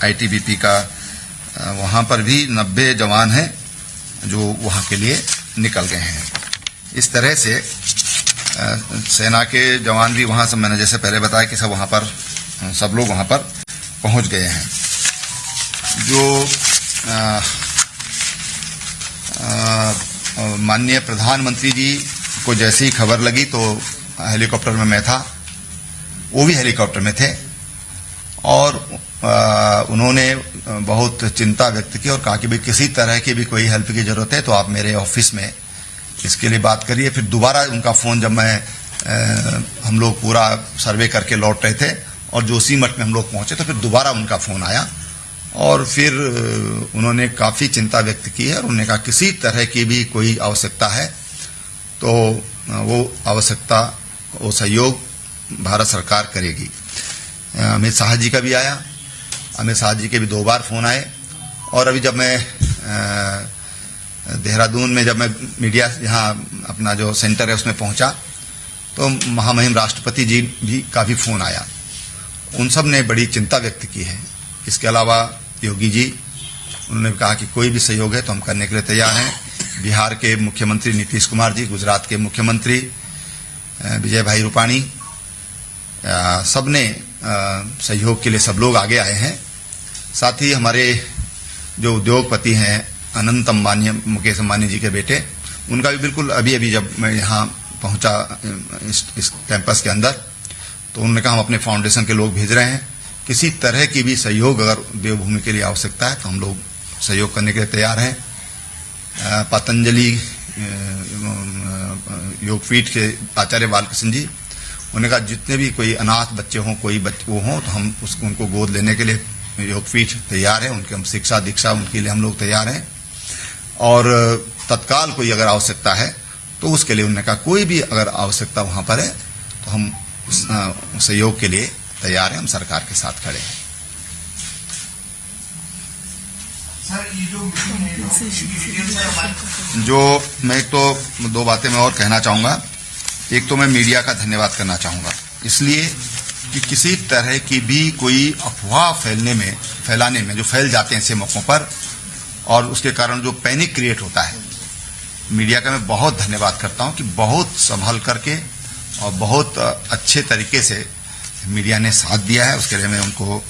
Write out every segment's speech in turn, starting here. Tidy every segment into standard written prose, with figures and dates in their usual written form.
ITBP का वहां पर भी 90 जवान हैं जो वहां के लिए निकल गए हैं। इस तरह से सेना के जवान भी वहां से, मैंने जैसे पहले बताया कि सब लोग वहां पर पहुंच गए हैं। जो माननीय प्रधानमंत्री जी को जैसी ही खबर लगी तो हेलीकॉप्टर में मैं था, वो भी हेलीकॉप्टर में थे और उन्होंने बहुत चिंता व्यक्त की और कहा कि भाई किसी तरह की भी कोई हेल्प की जरूरत है तो आप मेरे ऑफिस में इसके लिए बात करिए। फिर दोबारा उनका फोन, जब हम लोग पूरा सर्वे करके लौट रहे थे और जोशीमठ में हम लोग पहुंचे तो फिर दोबारा उनका फोन आया और फिर उन्होंने काफी चिंता व्यक्त की है और उन्होंने कहा किसी तरह की भी कोई आवश्यकता है तो वो सहयोग भारत सरकार करेगी। अमित शाह जी का भी आया, अमित शाह जी के भी 2 बार फोन आए और अभी जब मैं देहरादून में जब मैं मीडिया यहाँ अपना जो सेंटर है उसमें पहुंचा तो महामहिम राष्ट्रपति जी भी का भी फोन आया। उन सब ने बड़ी चिंता व्यक्त की है। इसके अलावा योगी जी, उन्होंने कहा कि कोई भी सहयोग है तो हम करने के लिए तैयार हैं। बिहार के मुख्यमंत्री नीतीश कुमार जी, गुजरात के मुख्यमंत्री विजय भाई रूपाणी, सब ने सहयोग के लिए सब लोग आगे आए हैं। साथ ही हमारे जो उद्योगपति हैं अनंत अंबानी, मुकेश अंबानी जी के बेटे, उनका भी बिल्कुल अभी जब मैं यहाँ पहुंचा इस कैंपस के अंदर तो उन्होंने कहा हम अपने फाउंडेशन के लोग भेज रहे हैं, किसी तरह की भी सहयोग अगर देवभूमि के लिए आवश्यकता है तो हम लोग सहयोग करने के लिए तैयार हैं। पतंजलि योगपीठ के आचार्य बालकृष्ण जी, उन्होंने कहा जितने भी कोई अनाथ बच्चे हों, कोई वो हों तो हम उनको गोद लेने के लिए योगपीठ तैयार है, उनके हम शिक्षा दीक्षा उनके लिए हम लोग तैयार हैं। और तत्काल कोई अगर आवश्यकता है तो उसके लिए उन्होंने कहा कोई भी अगर आवश्यकता वहां पर है तो हम सहयोग के लिए तैयार हैं, हम सरकार के साथ खड़े हैं। जो मैं तो 2 बातें मैं और कहना चाहूंगा। एक तो मैं मीडिया का धन्यवाद करना चाहूंगा, इसलिए कि किसी तरह की भी कोई अफवाह फैलाने में जो फैल जाते हैं ऐसे मौकों पर और उसके कारण जो पैनिक क्रिएट होता है, मीडिया का मैं बहुत धन्यवाद करता हूं कि बहुत संभल करके और बहुत अच्छे तरीके से मीडिया ने साथ दिया है। उसके लिए मैं उनको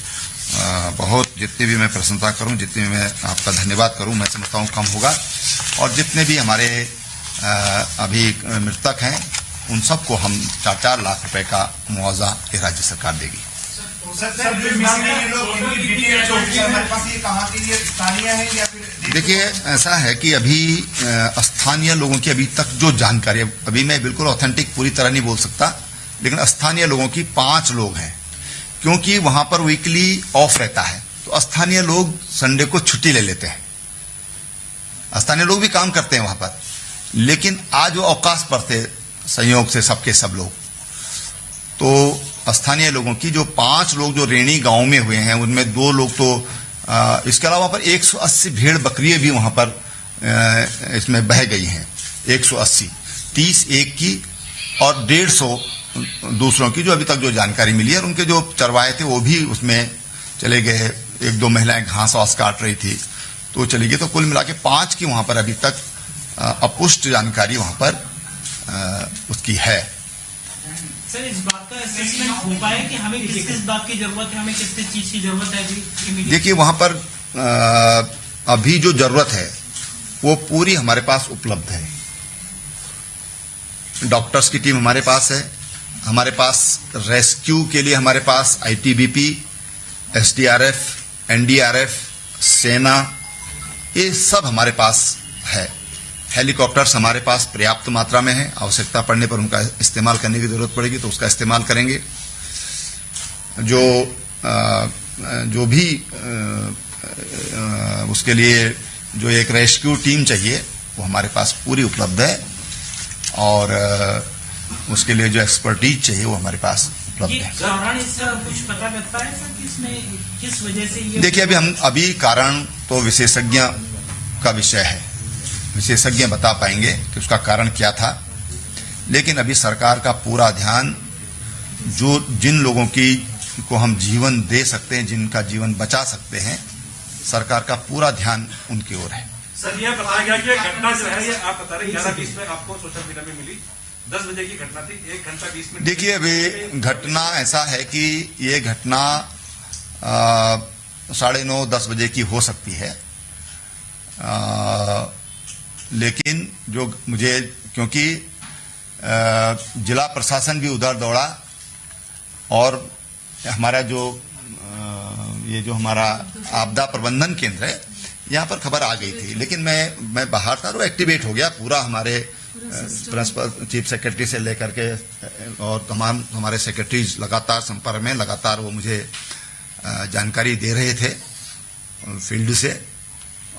बहुत, जितनी भी मैं प्रशंसा करूं, जितनी भी मैं आपका धन्यवाद करूं, मैं समझता हूं कम होगा। और जितने भी हमारे अभी मृतक हैं उन सबको हम 4-4 लाख रुपए का मुआवजा ये राज्य सरकार देगी। देखिए, ऐसा है कि अभी स्थानीय लोगों की अभी तक जो जानकारी, अभी मैं बिल्कुल ऑथेंटिक पूरी तरह नहीं बोल सकता, लेकिन स्थानीय लोगों की 5 लोग हैं, क्योंकि वहां पर वीकली ऑफ रहता है तो स्थानीय लोग संडे को छुट्टी ले लेते हैं। स्थानीय लोग भी काम करते हैं वहां पर, लेकिन आज वो अवकाश पर थे संयोग से सबके सब लोग। तो स्थानीय लोगों की जो 5 लोग जो रेणी गांव में हुए हैं उनमें 2 लोग तो इसके अलावा पर 180 भेड़ बकरियां भी वहां पर इसमें बह गई हैं। 180, 30 एक की और 150 दूसरों की, जो अभी तक जो जानकारी मिली है। और उनके जो चरवाहे थे वो भी उसमें चले गए। 1-2 महिलाएं घास वास काट रही थी तो चली गई। तो कुल मिला के 5 की वहां पर अभी तक अपुष्ट जानकारी वहां पर उसकी है। सर, इस बात का असेसमेंट हो पाए कि हमें किस बात की जरूरत है, हमें किस चीज की जरूरत है? देखिए, वहां पर अभी जो जरूरत है वो पूरी हमारे पास उपलब्ध है। डॉक्टर्स की टीम हमारे पास है, हमारे पास रेस्क्यू के लिए हमारे पास आईटीबीपी, एसडीआरएफ, एनडीआरएफ, सेना, ये सब हमारे पास है। हेलीकॉप्टर्स हमारे पास पर्याप्त मात्रा में है, आवश्यकता पड़ने पर उनका इस्तेमाल करने की जरूरत पड़ेगी तो उसका इस्तेमाल करेंगे। जो भी उसके लिए जो एक रेस्क्यू टीम चाहिए वो हमारे पास पूरी उपलब्ध है और उसके लिए जो एक्सपर्टीज चाहिए वो हमारे पास उपलब्ध है। कुछ पता लगता है सर कि इसमें किस वजह से ये? देखिए, अभी कारण तो विशेषज्ञ का विषय है, विशेषज्ञ बता पाएंगे कि उसका कारण क्या था। लेकिन अभी सरकार का पूरा ध्यान जिन लोगों की को हम जीवन दे सकते हैं, जिनका जीवन बचा सकते हैं, सरकार का पूरा ध्यान उनकी ओर है। सर यह बताया गया कि घटना जो है ये आप बता रहे 11:20 में आपको सोशल मीडिया में मिली, 10 बजे की घटना थी, 1 घंटा 20 मिनट। देखिए अभी घटना ऐसा है कि ये घटना 9:30-10 बजे की हो सकती है, लेकिन जो मुझे क्योंकि जिला प्रशासन भी उधर दौड़ा और हमारा जो ये जो हमारा आपदा प्रबंधन केंद्र है यहाँ पर खबर आ गई थी, लेकिन मैं बाहर था और एक्टिवेट हो गया पूरा हमारे प्रिंसिपल चीफ सेक्रेटरी से लेकर के और तमाम हमारे सेक्रेटरीज लगातार संपर्क में, लगातार वो मुझे जानकारी दे रहे थे फील्ड से,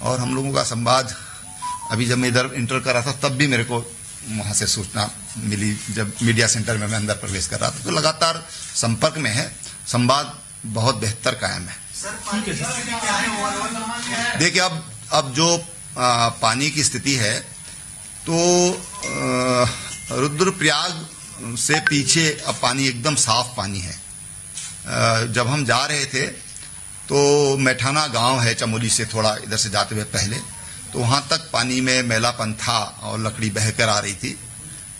और हम लोगों का संवाद अभी जब मैं इधर इंटर कर रहा था तब भी मेरे को वहां से सूचना मिली, जब मीडिया सेंटर में मैं अंदर प्रवेश कर रहा था, तो लगातार संपर्क में है, संवाद बहुत बेहतर कायम है। देखिए अब जो पानी की स्थिति है तो रुद्रप्रयाग से पीछे अब पानी एकदम साफ पानी है। जब हम जा रहे थे तो मैठाना गांव है चमोली से थोड़ा इधर से जाते हुए पहले, तो वहां तक पानी में मैलापन था और लकड़ी बहकर आ रही थी,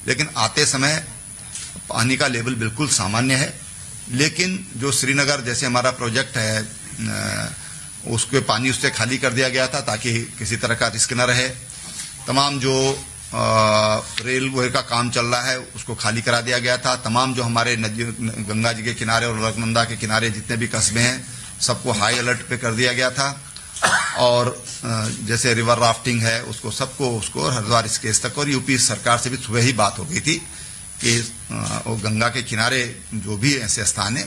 लेकिन आते समय पानी का लेवल बिल्कुल सामान्य है। लेकिन जो श्रीनगर जैसे हमारा प्रोजेक्ट है उसके पानी उससे खाली कर दिया गया था ताकि किसी तरह का रिस्क न रहे। तमाम जो रेलवे का काम चल रहा है उसको खाली करा दिया गया था। तमाम जो हमारे नदी गंगा जी के किनारे और अलकनंदा के किनारे जितने भी कस्बे हैं सबको हाई अलर्ट पे कर दिया गया था, और जैसे रिवर राफ्टिंग है उसको उसको हरिद्वार ऋषिकेश तक, और यूपी सरकार से भी सुबह ही बात हो गई थी कि वो गंगा के किनारे जो भी ऐसे स्थान है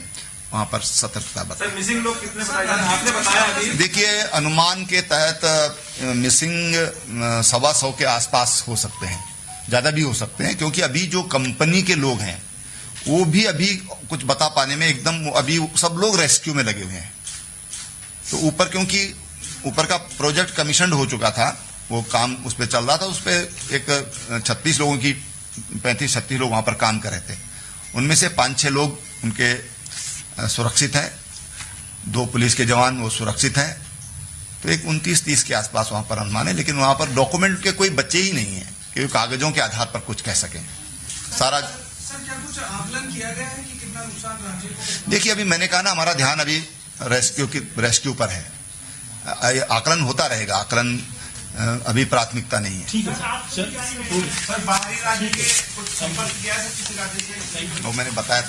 वहां पर सतर्कता बताएं। मिसिंग लोग कितने बताए आपने बताया अभी? देखिए अनुमान के तहत मिसिंग 125 के आसपास हो सकते हैं, ज्यादा भी हो सकते हैं, क्योंकि अभी जो कंपनी के लोग हैं वो भी अभी कुछ बता पाने में एकदम अभी सब लोग रेस्क्यू में लगे हुए हैं। तो ऊपर क्योंकि ऊपर का प्रोजेक्ट कमीशन हो चुका था, वो काम उस पर चल रहा था, उस पर एक 36 लोगों की 35-36 लोग वहां पर काम कर रहे थे, उनमें से 5-6 लोग उनके सुरक्षित हैं, 2 पुलिस के जवान वो सुरक्षित हैं, तो एक 29-30 के आसपास वहां पर अनुमान है। लेकिन वहां पर डॉक्यूमेंट के कोई बच्चे ही नहीं है कि कागजों के आधार पर कुछ कह सकें। सारा सर क्या कुछ आकलन किया गया है कि कितना नुकसान राज्य को? देखिए अभी मैंने कहा ना हमारा ध्यान अभी रेस्क्यू पर है, आकलन होता रहेगा, आकलन अभी प्राथमिकता नहीं है। ठीक है सर बाहरी राज्य के कुछ संपर्क किया है किसी राज्य से? वो मैंने बताया था।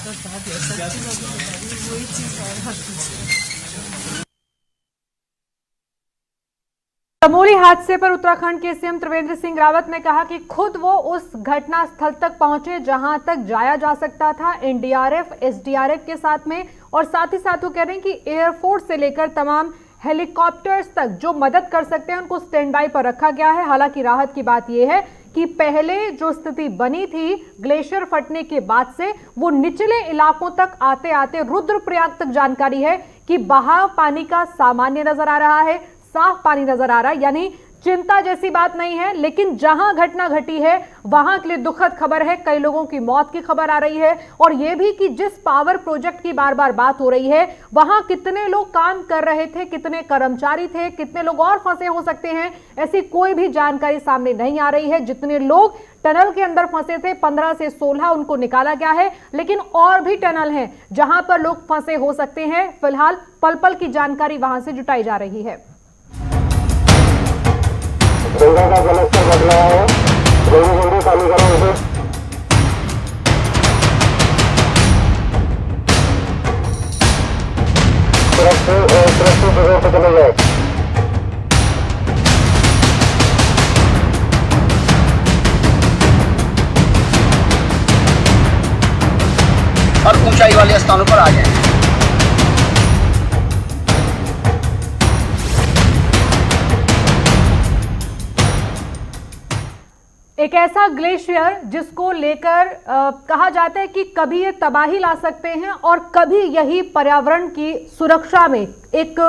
चमोली हादसे पर उत्तराखंड के सीएम त्रिवेंद्र सिंह रावत ने कहा कि खुद वो उस घटना स्थल तक पहुंचे जहां तक जाया जा सकता था एनडीआरएफ एसडीआरएफ के साथ में, और साथ ही साथ वो कह रहे हैं कि एयरफोर्स से लेकर तमाम हेलीकॉप्टर्स तक जो मदद कर सकते हैं उनको स्टैंड बाय पर रखा गया है। हालांकि राहत की बात यह है कि पहले जो स्थिति बनी थी ग्लेशियर फटने के बाद से वो निचले इलाकों तक आते आते रुद्रप्रयाग तक जानकारी है कि बहाव पानी का सामान्य नजर आ रहा है, साफ पानी नजर आ रहा है, यानी चिंता जैसी बात नहीं है। लेकिन जहां घटना घटी है वहां के लिए दुखद खबर है, कई लोगों की मौत की खबर आ रही है, और यह भी कि जिस पावर प्रोजेक्ट की बार बार बात हो रही है वहां कितने लोग काम कर रहे थे, कितने कर्मचारी थे, कितने लोग और फंसे हो सकते हैं, ऐसी कोई भी जानकारी सामने नहीं आ रही है। जितने लोग टनल के अंदर फंसे थे 15 से 16 उनको निकाला गया है, लेकिन और भी टनल हैं जहां पर लोग फंसे हो सकते हैं। फिलहाल पल पल की जानकारी वहां से जुटाई जा रही है। गंगा का जलस्तर बढ़ रहा है, जल्दी खाली करो उसे। सुरक्षित जगह पर चले जाए। और ऊंचाई वाले स्थानों पर आ जाए। एक ऐसा ग्लेशियर जिसको लेकर कहा जाता है कि कभी ये तबाही ला सकते हैं और कभी यही पर्यावरण की सुरक्षा में एक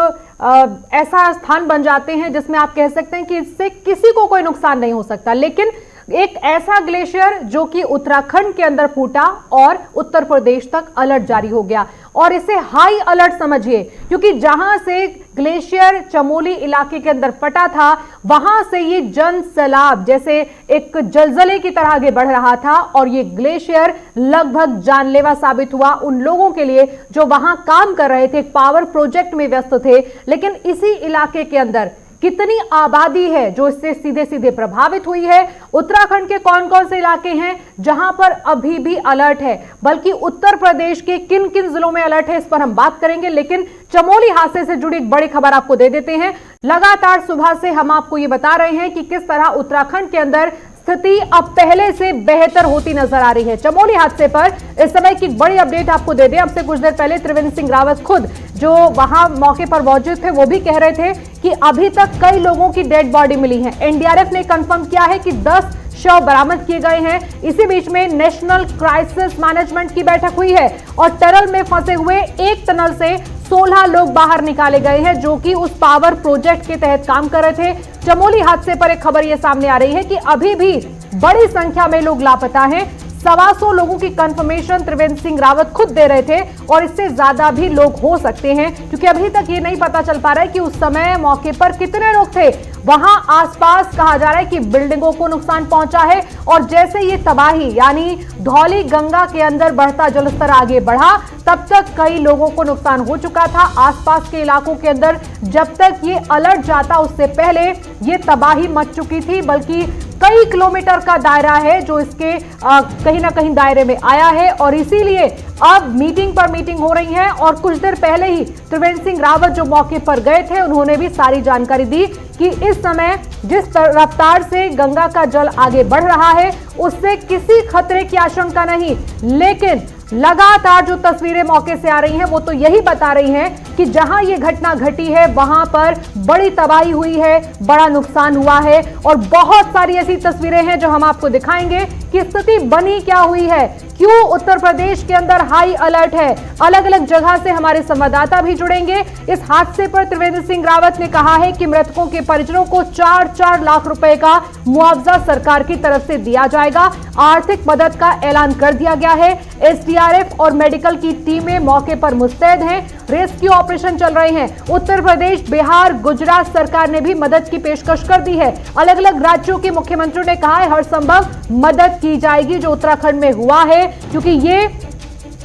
ऐसा स्थान बन जाते हैं जिसमें आप कह सकते हैं कि इससे किसी को कोई नुकसान नहीं हो सकता। लेकिन एक ऐसा ग्लेशियर जो कि उत्तराखंड के अंदर फूटा और उत्तर प्रदेश तक अलर्ट जारी हो गया, और इसे हाई अलर्ट समझिए, क्योंकि जहां से ग्लेशियर चमोली इलाके के अंदर फटा था वहां से ये जन सैलाब जैसे एक जलजले की तरह आगे बढ़ रहा था, और ये ग्लेशियर लगभग जानलेवा साबित हुआ उन लोगों के लिए जो वहां काम कर रहे थे, एक पावर प्रोजेक्ट में व्यस्त थे। लेकिन इसी इलाके के अंदर कितनी आबादी है जो इससे सीधे सीधे प्रभावित हुई है, उत्तराखंड के कौन कौन से इलाके हैं जहां पर अभी भी अलर्ट है, बल्कि उत्तर प्रदेश के किन किन जिलों में अलर्ट है, इस पर हम बात करेंगे। लेकिन चमोली हादसे से जुड़ी एक बड़ी खबर आपको दे देते हैं। लगातार सुबह से हम आपको ये बता रहे हैं कि किस तरह उत्तराखंड के अंदर स्थिति अब पहले से बेहतर होती नजर आ रही है। चमोली हादसे पर इस समय की बड़ी अपडेट आपको दे दें। अब से कुछ देर पहले त्रिवेंद्र सिंह रावत खुद जो वहां मौके पर मौजूद थे वो भी कह रहे थे कि अभी तक कई लोगों की डेड बॉडी मिली है। एनडीआरएफ ने कंफर्म किया है कि 10 शव बरामद किए गए हैं। इसी बीच में नेशनल क्राइसिस मैनेजमेंट की बैठक हुई है और टनल में फंसे हुए एक टनल से 16 लोग बाहर निकाले गए हैं जो कि उस पावर प्रोजेक्ट के तहत काम कर रहे थे। चमोली हादसे पर एक खबर यह सामने आ रही है कि अभी भी बड़ी संख्या में लोग लापता हैं। 125 लोगों की कंफर्मेशन त्रिवेंद्र सिंह रावत खुद दे रहे थे और इससे ज्यादा भी लोग हो सकते हैं, क्योंकि अभी तक ये नहीं पता चल पा रहा है कि उस समय मौके पर कितने लोग थे। वहां आसपास कहा जा रहा है कि बिल्डिंगों को नुकसान पहुंचा है, और जैसे ये तबाही यानी धौली गंगा के अंदर बढ़ता जलस्तर आगे बढ़ा तब तक कई लोगों को नुकसान हो चुका था। आसपास के इलाकों के अंदर जब तक ये अलर्ट जाता उससे पहले ये तबाही मच चुकी थी, बल्कि कई किलोमीटर का दायरा है जो इसके कहीं ना कहीं दायरे में आया है। और इसीलिए अब मीटिंग पर मीटिंग हो रही है, और कुछ देर पहले ही त्रिवेंद्र सिंह रावत जो मौके पर गए थे उन्होंने भी सारी जानकारी दी कि इस समय जिस रफ्तार से गंगा का जल आगे बढ़ रहा है उससे किसी खतरे की आशंका नहीं, लेकिन लगातार जो तस्वीरें मौके से आ रही हैं वो तो यही बता रही हैं कि जहां ये घटना घटी है वहां पर बड़ी तबाही हुई है, बड़ा नुकसान हुआ है, और बहुत सारी ऐसी तस्वीरें हैं जो हम आपको दिखाएंगे कि स्थिति बनी क्या हुई है, क्यों उत्तर प्रदेश के अंदर हाई अलर्ट है। अलग अलग जगह से हमारे संवाददाता भी जुड़ेंगे। इस हादसे पर त्रिवेंद्र सिंह रावत ने कहा है कि मृतकों के परिजनों को 4-4 लाख रुपए का मुआवजा सरकार की तरफ से दिया जाएगा। आर्थिक मदद का ऐलान कर दिया गया है। एसडीआरएफ और मेडिकल की टीमें मौके पर मुस्तैद हैं, रेस्क्यू ऑपरेशन चल रहे हैं। उत्तर प्रदेश, बिहार, गुजरात सरकार ने भी मदद की पेशकश कर दी है। अलग अलग राज्यों के मुख्यमंत्रियों ने कहा है हर संभव मदद की जाएगी जो उत्तराखंड में हुआ है, क्योंकि ये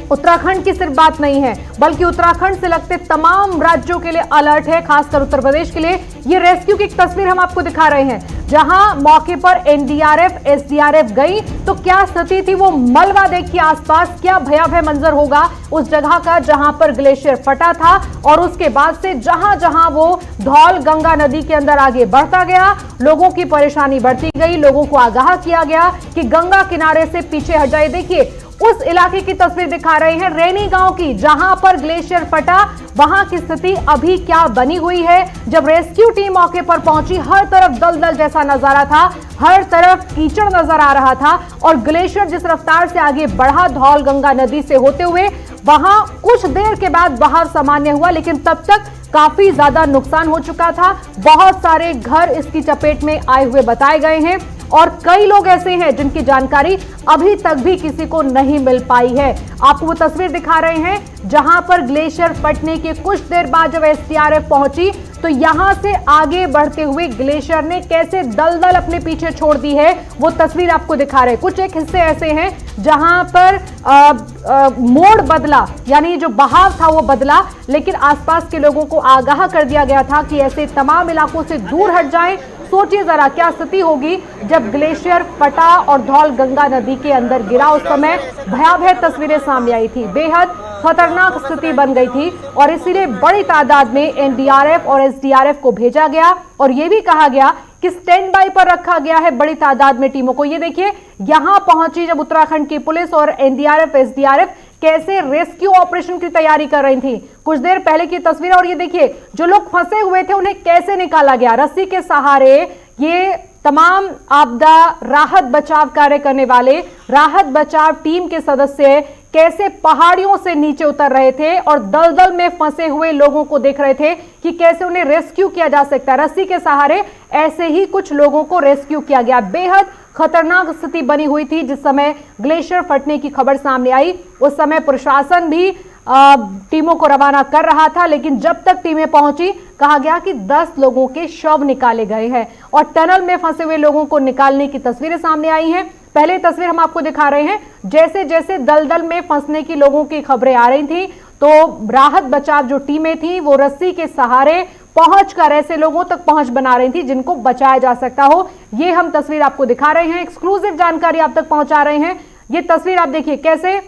उत्तराखंड की सिर्फ बात नहीं है बल्कि उत्तराखंड से लगते तमाम राज्यों के लिए अलर्ट है, खासकर उत्तर प्रदेश के लिए। ये रेस्क्यू की एक तस्वीर हम आपको दिखा रहे हैं जहां मौके पर एनडीआरएफ, एसडीआरएफ गई तो क्या स्थिति थी वो मलबा देखिए आसपास, क्या भयावह मंजर होगा उस जगह का जहां पर ग्लेशियर फटा था। और उसके बाद से जहां जहां वो धौल गंगा नदी के अंदर आगे बढ़ता गया, लोगों की परेशानी बढ़ती गई, लोगों को आगाह किया गया कि गंगा किनारे से पीछे हट जाइए। देखिए उस इलाके की तस्वीर दिखा रहे हैं रैनी गांव की, जहां पर ग्लेशियर फटा वहां की स्थिति अभी क्या बनी हुई है। जब रेस्क्यू टीम मौके पर पहुंची हर तरफ दलदल जैसा नजारा था, हर तरफ कीचड़ नजर आ रहा था, और ग्लेशियर जिस रफ्तार से आगे बढ़ा धौल गंगा नदी से होते हुए, वहां कुछ देर के बाद बहाव सामान्य हुआ, लेकिन तब तक काफी ज्यादा नुकसान हो चुका था। बहुत सारे घर इसकी चपेट में आए हुए बताए गए हैं, और कई लोग ऐसे हैं जिनकी जानकारी अभी तक भी किसी को नहीं मिल पाई है। आपको वो तस्वीर दिखा रहे हैं जहां पर ग्लेशियर फटने के कुछ देर बाद जब एसडीआरएफ पहुंची तो यहां से आगे बढ़ते हुए ग्लेशियर ने कैसे दलदल अपने पीछे छोड़ दी है वो तस्वीर आपको दिखा रहे हैं। कुछ एक हिस्से ऐसे हैं जहां पर मोड़ बदला, यानी जो बहाव था वो बदला, लेकिन आसपास के लोगों को आगाह कर दिया गया था कि ऐसे तमाम इलाकों से दूर हट जाएं। सोचिए जरा क्या स्थिति होगी जब ग्लेशियर फटा और धौल गंगा नदी के अंदर गिरा। उस समय भयावह तस्वीरें सामने आई थी, बेहद खतरनाक स्थिति बन गई थी, और इसीलिए बड़ी तादाद में एनडीआरएफ और एसडीआरएफ को भेजा गया, और यह भी कहा गया कि स्टैंड बाय पर रखा गया है बड़ी तादाद में टीमों को। ये देखिए यहां पहुंची जब उत्तराखंड की पुलिस और एनडीआरएफ, एसडीआरएफ कैसे रेस्क्यू ऑपरेशन की तैयारी कर रही थी। कुछ देर पहले की तस्वीर, और ये देखिए जो लोग फंसे हुए थे उन्हें कैसे निकाला गया रस्सी के सहारे। ये तमाम आपदा राहत बचाव कार्य करने वाले राहत बचाव टीम के सदस्य कैसे पहाड़ियों से नीचे उतर रहे थे और दलदल में फंसे हुए लोगों को देख रहे थे कि कैसे उन्हें रेस्क्यू किया जा सकता है। रस्सी के सहारे ऐसे ही कुछ लोगों को रेस्क्यू किया गया। बेहद खतरनाक स्थिति बनी हुई थी जिस समय ग्लेशियर फटने की खबर सामने आई। उस समय प्रशासन भी टीमों को रवाना कर रहा था, लेकिन जब तक टीमें पहुंची कहा गया कि 10 लोगों के शव निकाले गए हैं और टनल में फंसे हुए लोगों को निकालने की तस्वीरें सामने आई हैं। पहले तस्वीर हम आपको दिखा रहे हैं, जैसे जैसे दलदल में फंसने की लोगों की खबरें आ रही थी तो राहत बचाव जो टीमें थी वो रस्सी के सहारे पहुंचकर ऐसे लोगों तक पहुंच बना रही थी जिनको बचाया जा सकता हो। ये हम तस्वीर आपको दिखा रहे हैं, एक्सक्लूसिव जानकारी आप तक पहुंचा रहे हैं। ये तस्वीर आप देखिए कैसे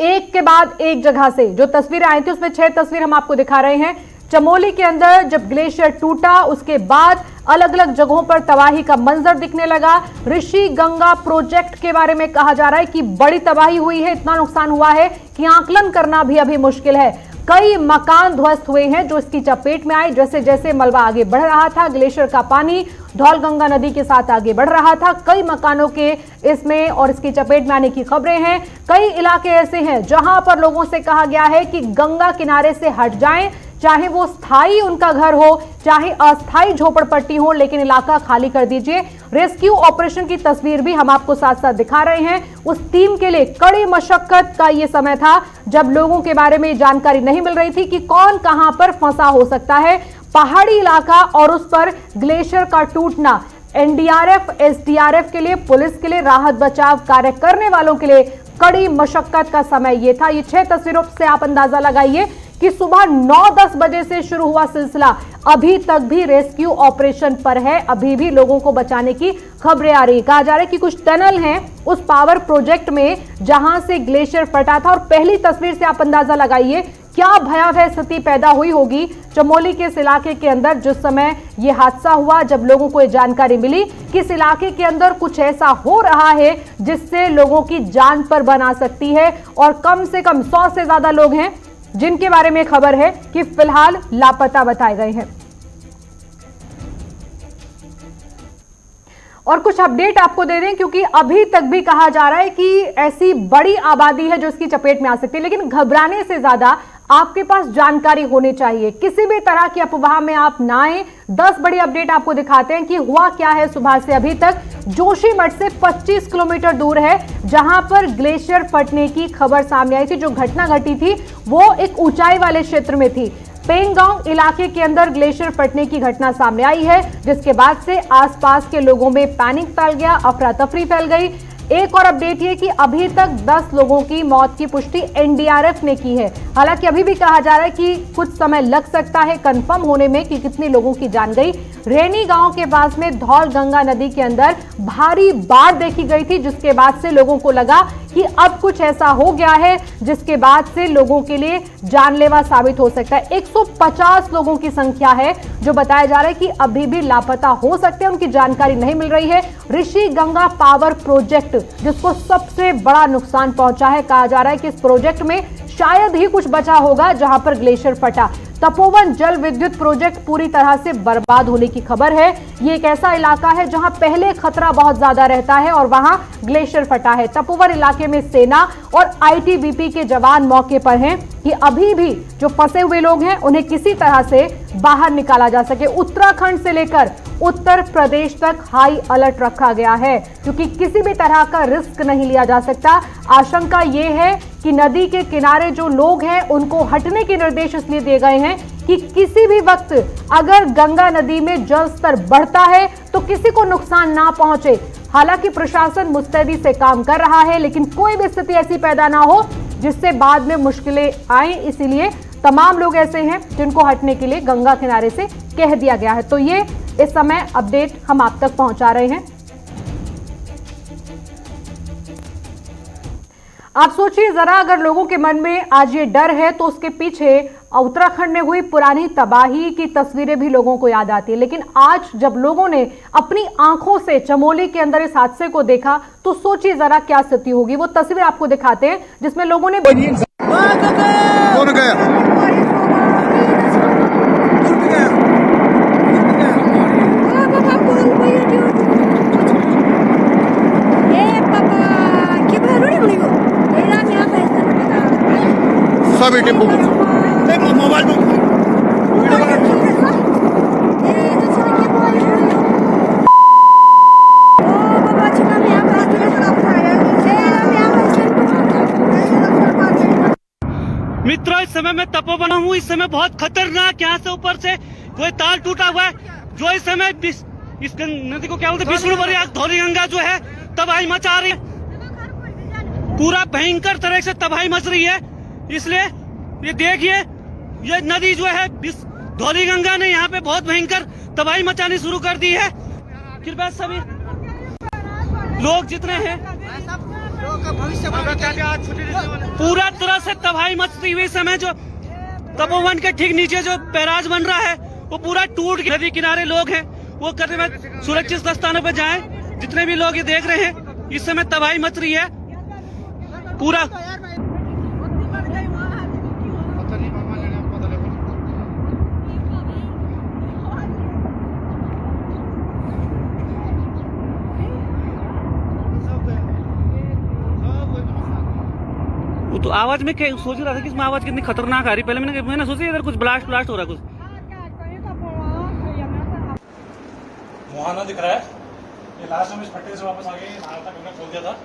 एक के बाद एक जगह से जो तस्वीरें आई थी उसमें 6 तस्वीर हम आपको दिखा रहे हैं। चमोली के अंदर जब ग्लेशियर टूटा उसके बाद अलग अलग जगहों पर तबाही का मंजर दिखने लगा। ऋषि गंगा प्रोजेक्ट के बारे में कहा जा रहा है कि बड़ी तबाही हुई है, इतना नुकसान हुआ है कि आकलन करना भी अभी मुश्किल है। कई मकान ध्वस्त हुए हैं जो इसकी चपेट में आए। जैसे जैसे मलबा आगे बढ़ रहा था, ग्लेशियर का पानी धौलगंगा नदी के साथ आगे बढ़ रहा था। कई मकानों के इसमें और इसकी चपेट में आने की खबरें हैं। कई इलाके ऐसे हैं जहां पर लोगों से कहा गया है कि गंगा किनारे से हट जाएं, चाहे वो स्थायी उनका घर हो चाहे अस्थायी झोपड़पट्टी हो, लेकिन इलाका खाली कर दीजिए। रेस्क्यू ऑपरेशन की तस्वीर भी हम आपको साथ साथ दिखा रहे हैं। उस टीम के लिए कड़ी मशक्कत का ये समय था जब लोगों के बारे में जानकारी नहीं मिल रही थी कि कौन कहां पर फंसा हो सकता है। पहाड़ी इलाका और उस पर ग्लेशियर का टूटना एनडीआरएफ, एसडीआरएफ के लिए, पुलिस के लिए, राहत बचाव कार्य करने वालों के लिए कड़ी मशक्कत का समय ये था। ये 6 तस्वीरों से आप अंदाजा लगाइए कि सुबह 9-10 बजे से शुरू हुआ सिलसिला अभी तक भी रेस्क्यू ऑपरेशन पर है। अभी भी लोगों को बचाने की खबरें आ रही है। कहा जा रहा है कि कुछ टनल हैं उस पावर प्रोजेक्ट में जहां से ग्लेशियर फटा था और पहली तस्वीर से आप अंदाजा लगाइए क्या भयावह स्थिति पैदा हुई होगी चमोली के इस इलाके के अंदर जिस समय यह हादसा हुआ। जब लोगों को यह जानकारी मिली कि इस इलाके के अंदर कुछ ऐसा हो रहा है जिससे लोगों की जान पर बना सकती है और कम से कम 100 से ज्यादा लोग हैं जिनके बारे में खबर है कि फिलहाल लापता बताए गए हैं। और कुछ अपडेट आपको दे दें क्योंकि अभी तक भी कहा जा रहा है कि ऐसी बड़ी आबादी है जो इसकी चपेट में आ सकती है, लेकिन घबराने से ज्यादा आपके पास जानकारी होनी चाहिए। किसी भी तरह की अफवाह में आप ना आए। 10 बड़ी अपडेट आपको दिखाते हैं कि हुआ क्या है सुबह से अभी तक। जोशीमठ से 25 किलोमीटर दूर है जहां पर ग्लेशियर फटने की खबर सामने आई थी। जो घटना घटी थी वो एक ऊंचाई वाले क्षेत्र में थी। पेंगांव इलाके के अंदर ग्लेशियर फटने की घटना सामने आई है जिसके बाद से आसपास के लोगों में पैनिक फैल गया, अफरा तफरी फैल गई। एक और अपडेट ये कि अभी तक 10 लोगों की मौत की पुष्टि एनडीआरएफ ने की है। हालांकि अभी भी कहा जा रहा है कि कुछ समय लग सकता है कंफर्म होने में कि कितने लोगों की जान गई। रेनी गांव के पास में धौलगंगा नदी के अंदर भारी बाढ़ देखी गई थी जिसके बाद से लोगों को लगा कि अब कुछ ऐसा हो गया है जिसके बाद से लोगों के लिए जानलेवा साबित हो सकता है। 150 लोगों की संख्या है जो बताया जा रहा है कि अभी भी लापता हो सकते हैं, उनकी जानकारी नहीं मिल रही है। ऋषि गंगा पावर प्रोजेक्ट जिसको सबसे बड़ा नुकसान पहुंचा है, कहा जा रहा है कि इस प्रोजेक्ट में शायद ही कुछ बचा होगा जहां पर ग्लेशियर फटा। तपोवन जल विद्युत प्रोजेक्ट पूरी तरह से बर्बाद होने की खबर है। ये एक ऐसा इलाका है जहां पहले खतरा बहुत ज्यादा रहता है और वहां ग्लेशियर फटा है। तपोवन इलाके में सेना और आईटीबीपी के जवान मौके पर हैं कि अभी भी जो फंसे हुए लोग हैं उन्हें किसी तरह से बाहर निकाला जा सके। उत्तराखंड से लेकर उत्तर प्रदेश तक हाई अलर्ट रखा गया है क्योंकि किसी भी तरह का रिस्क नहीं लिया जा सकता। आशंका ये है कि नदी के किनारे जो लोग हैं उनको हटने के निर्देश इसलिए दिए गए हैं कि किसी भी वक्त अगर गंगा नदी में जल स्तर बढ़ता है तो किसी को नुकसान ना पहुंचे। हालांकि प्रशासन मुस्तैदी से काम कर रहा है लेकिन कोई भी स्थिति ऐसी पैदा ना हो जिससे बाद में मुश्किलें आए, इसीलिए तमाम लोग ऐसे हैं जिनको हटने के लिए गंगा किनारे से कह दिया गया है। तो ये इस समय अपडेट हम आप तक पहुंचा रहे हैं। आप सोचिए जरा, अगर लोगों के मन में आज ये डर है तो उसके पीछे उत्तराखंड में हुई पुरानी तबाही की तस्वीरें भी लोगों को याद आती है। लेकिन आज जब लोगों ने अपनी आंखों से चमोली के अंदर इस हादसे को देखा तो सोचिए जरा क्या स्थिति होगी। वो तस्वीर आपको दिखाते हैं जिसमें लोगों ने कौन गया? टेम्पो मोबाइल मित्रों, इस समय मैं तपोवन हूँ। इस समय बहुत खतरनाक यहाँ से ऊपर से कोई तार टूटा हुआ है, जो इस समय इस नदी को क्या बोलते हैं, विष्णुपुरी धौली गंगा जो है तबाही मचा रही है। पूरा भयंकर तरह से तबाही मच रही है। इसलिए ये देखिए, ये नदी जो है धौली गंगा ने यहाँ पे बहुत भयंकर तबाही मचानी शुरू कर दी है। कृपया सभी लोग जितने हैं पूरा तरह से तबाही मचती हुई समय जो तपोवन के ठीक नीचे जो बैराज बन रहा है वो पूरा टूट गया। नदी किनारे लोग हैं, वो कहते हैं सुरक्षित स्थानों पर जाएं। जितने भी लोग ये देख रहे हैं, इस समय तबाही मच रही है पूरा। तो आवाज में क्या सोच रहा था कि इसमें आवाज कितनी खतरनाक आ रही। पहले मैंने सोचा इधर कुछ ब्लास्ट हो रहा है कुछ। मुहाना दिख रहा है, ये लास्ट हम इस पट्टे से वापस आ गए, यहाँ तक हमने खोल दिया था।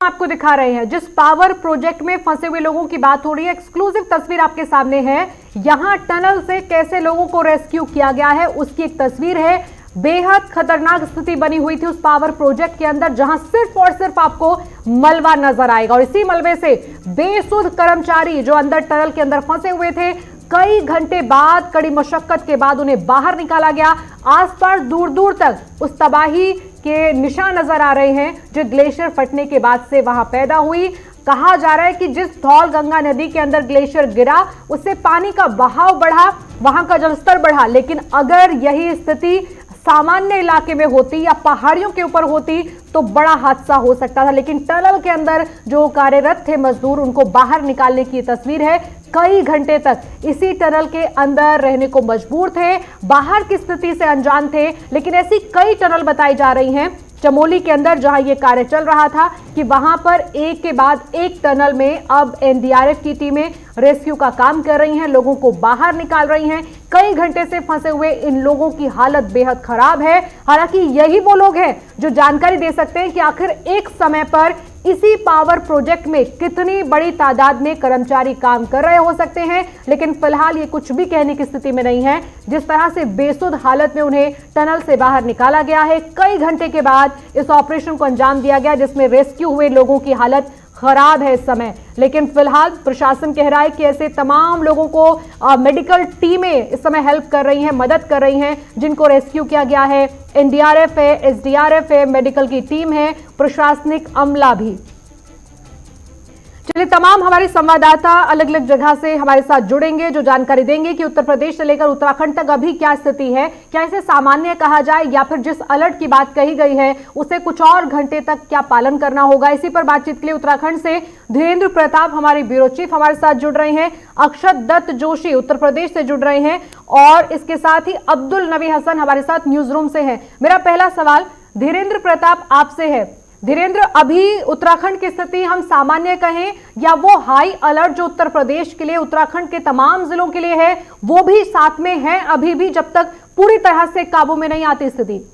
आपको दिखा रहे हैं जिस पावर प्रोजेक्ट में फंसे हुए लोगों की बात हो रही है। एक्सक्लूसिव तस्वीर आपके सामने है। यहां टनल से कैसे लोगों को रेस्क्यू किया गया है उसकी एक तस्वीर है। बेहद खतरनाक स्थिति बनी हुई थी उस पावर प्रोजेक्ट के अंदर, जहां सिर्फ और सिर्फ आपको मलबा नजर आएगा और इसी मलबे से बेसुध कर्मचारी जो अंदर टनल के अंदर फंसे हुए थे, कई घंटे बाद कड़ी मशक्कत के बाद उन्हें बाहर निकाला गया। आसपास दूर दूर तक उस तबाही के निशान नजर आ रहे हैं जो ग्लेशियर फटने के बाद से वहां पैदा हुई। कहा जा रहा है कि जिस धौल गंगा नदी के अंदर ग्लेशियर गिरा उससे पानी का बहाव बढ़ा, वहां का जलस्तर बढ़ा। लेकिन अगर यही स्थिति सामान्य इलाके में होती या पहाड़ियों के ऊपर होती तो बड़ा हादसा हो सकता था। लेकिन टनल के अंदर जो कार्यरत थे मजदूर, उनको बाहर निकालने की तस्वीर है। कई घंटे तक इसी टनल के अंदर रहने को मजबूर थे, बाहर की स्थिति से अनजान थे। लेकिन ऐसी कई टनल बताई जा रही हैं चमोली के अंदर जहां यह कार्य चल रहा था कि वहां पर एक के बाद एक टनल में अब एनडीआरएफ की टीमें रेस्क्यू का काम कर रही हैं, लोगों को बाहर निकाल रही हैं। कई घंटे से फंसे हुए इन लोगों की हालत बेहद खराब है। हालांकि यही वो लोग हैं जो जानकारी दे सकते हैं कि आखिर एक समय पर इसी पावर प्रोजेक्ट में कितनी बड़ी तादाद में कर्मचारी काम कर रहे हो सकते हैं। लेकिन फिलहाल ये कुछ भी कहने की स्थिति में नहीं है। जिस तरह से बेसुध हालत में उन्हें टनल से बाहर निकाला गया है, कई घंटे के बाद इस ऑपरेशन को अंजाम दिया गया जिसमें रेस्क्यू हुए लोगों की हालत खराब है इस समय। लेकिन फिलहाल प्रशासन कह रहा है कि ऐसे तमाम लोगों को मेडिकल टीमें इस समय हेल्प कर रही हैं, मदद कर रही हैं जिनको रेस्क्यू किया गया है। एनडीआरएफ है, एसडीआरएफ है, मेडिकल की टीम है, प्रशासनिक अमला भी। चलिए, तमाम हमारे संवाददाता अलग अलग जगह से हमारे साथ जुड़ेंगे जो जानकारी देंगे कि उत्तर प्रदेश से लेकर उत्तराखंड तक अभी क्या स्थिति है, क्या इसे सामान्य कहा जाए या फिर जिस अलर्ट की बात कही गई है उसे कुछ और घंटे तक क्या पालन करना होगा। इसी पर बातचीत के लिए उत्तराखंड से धीरेन्द्र प्रताप हमारे ब्यूरो चीफ हमारे साथ जुड़ रहे हैं, अक्षत दत्त जोशी उत्तर प्रदेश से जुड़ रहे हैं और इसके साथ ही अब्दुल नबी हसन हमारे साथ न्यूज रूम से हैं। मेरा पहला सवाल धीरेन्द्र प्रताप आपसे है। धीरेन्द्र, अभी उत्तराखंड की स्थिति हम सामान्य कहें या वो हाई अलर्ट जो उत्तर प्रदेश के लिए, उत्तराखंड के तमाम जिलों के लिए है, वो भी साथ में है अभी भी जब तक पूरी तरह से काबू में नहीं आती स्थिति?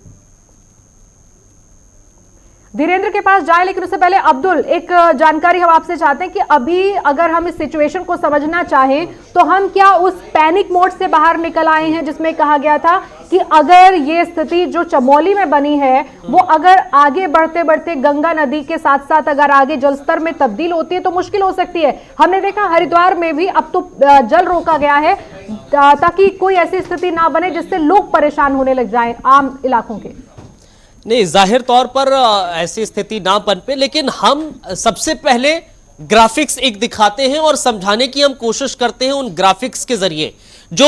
धीरेन्द्र के पास जाए, लेकिन उससे पहले अब्दुल, एक जानकारी हम आपसे चाहते हैं कि अभी अगर हम इस सिचुएशन को समझना चाहें तो हम क्या उस पैनिक मोड से बाहर निकल आए हैं जिसमें कहा गया था कि अगर ये स्थिति जो चमोली में बनी है वो अगर आगे बढ़ते बढ़ते गंगा नदी के साथ साथ अगर आगे जलस्तर में तब्दील होती है तो मुश्किल हो सकती है। हमने देखा हरिद्वार में भी अब तो जल रोका गया है ताकि कोई ऐसी स्थिति ना बने जिससे लोग परेशान होने लग जाएं आम इलाकों के। नहीं, जाहिर तौर पर ऐसी स्थिति ना बन पे, लेकिन हम सबसे पहले ग्राफिक्स एक दिखाते हैं और समझाने की हम कोशिश करते हैं उन ग्राफिक्स के जरिए। जो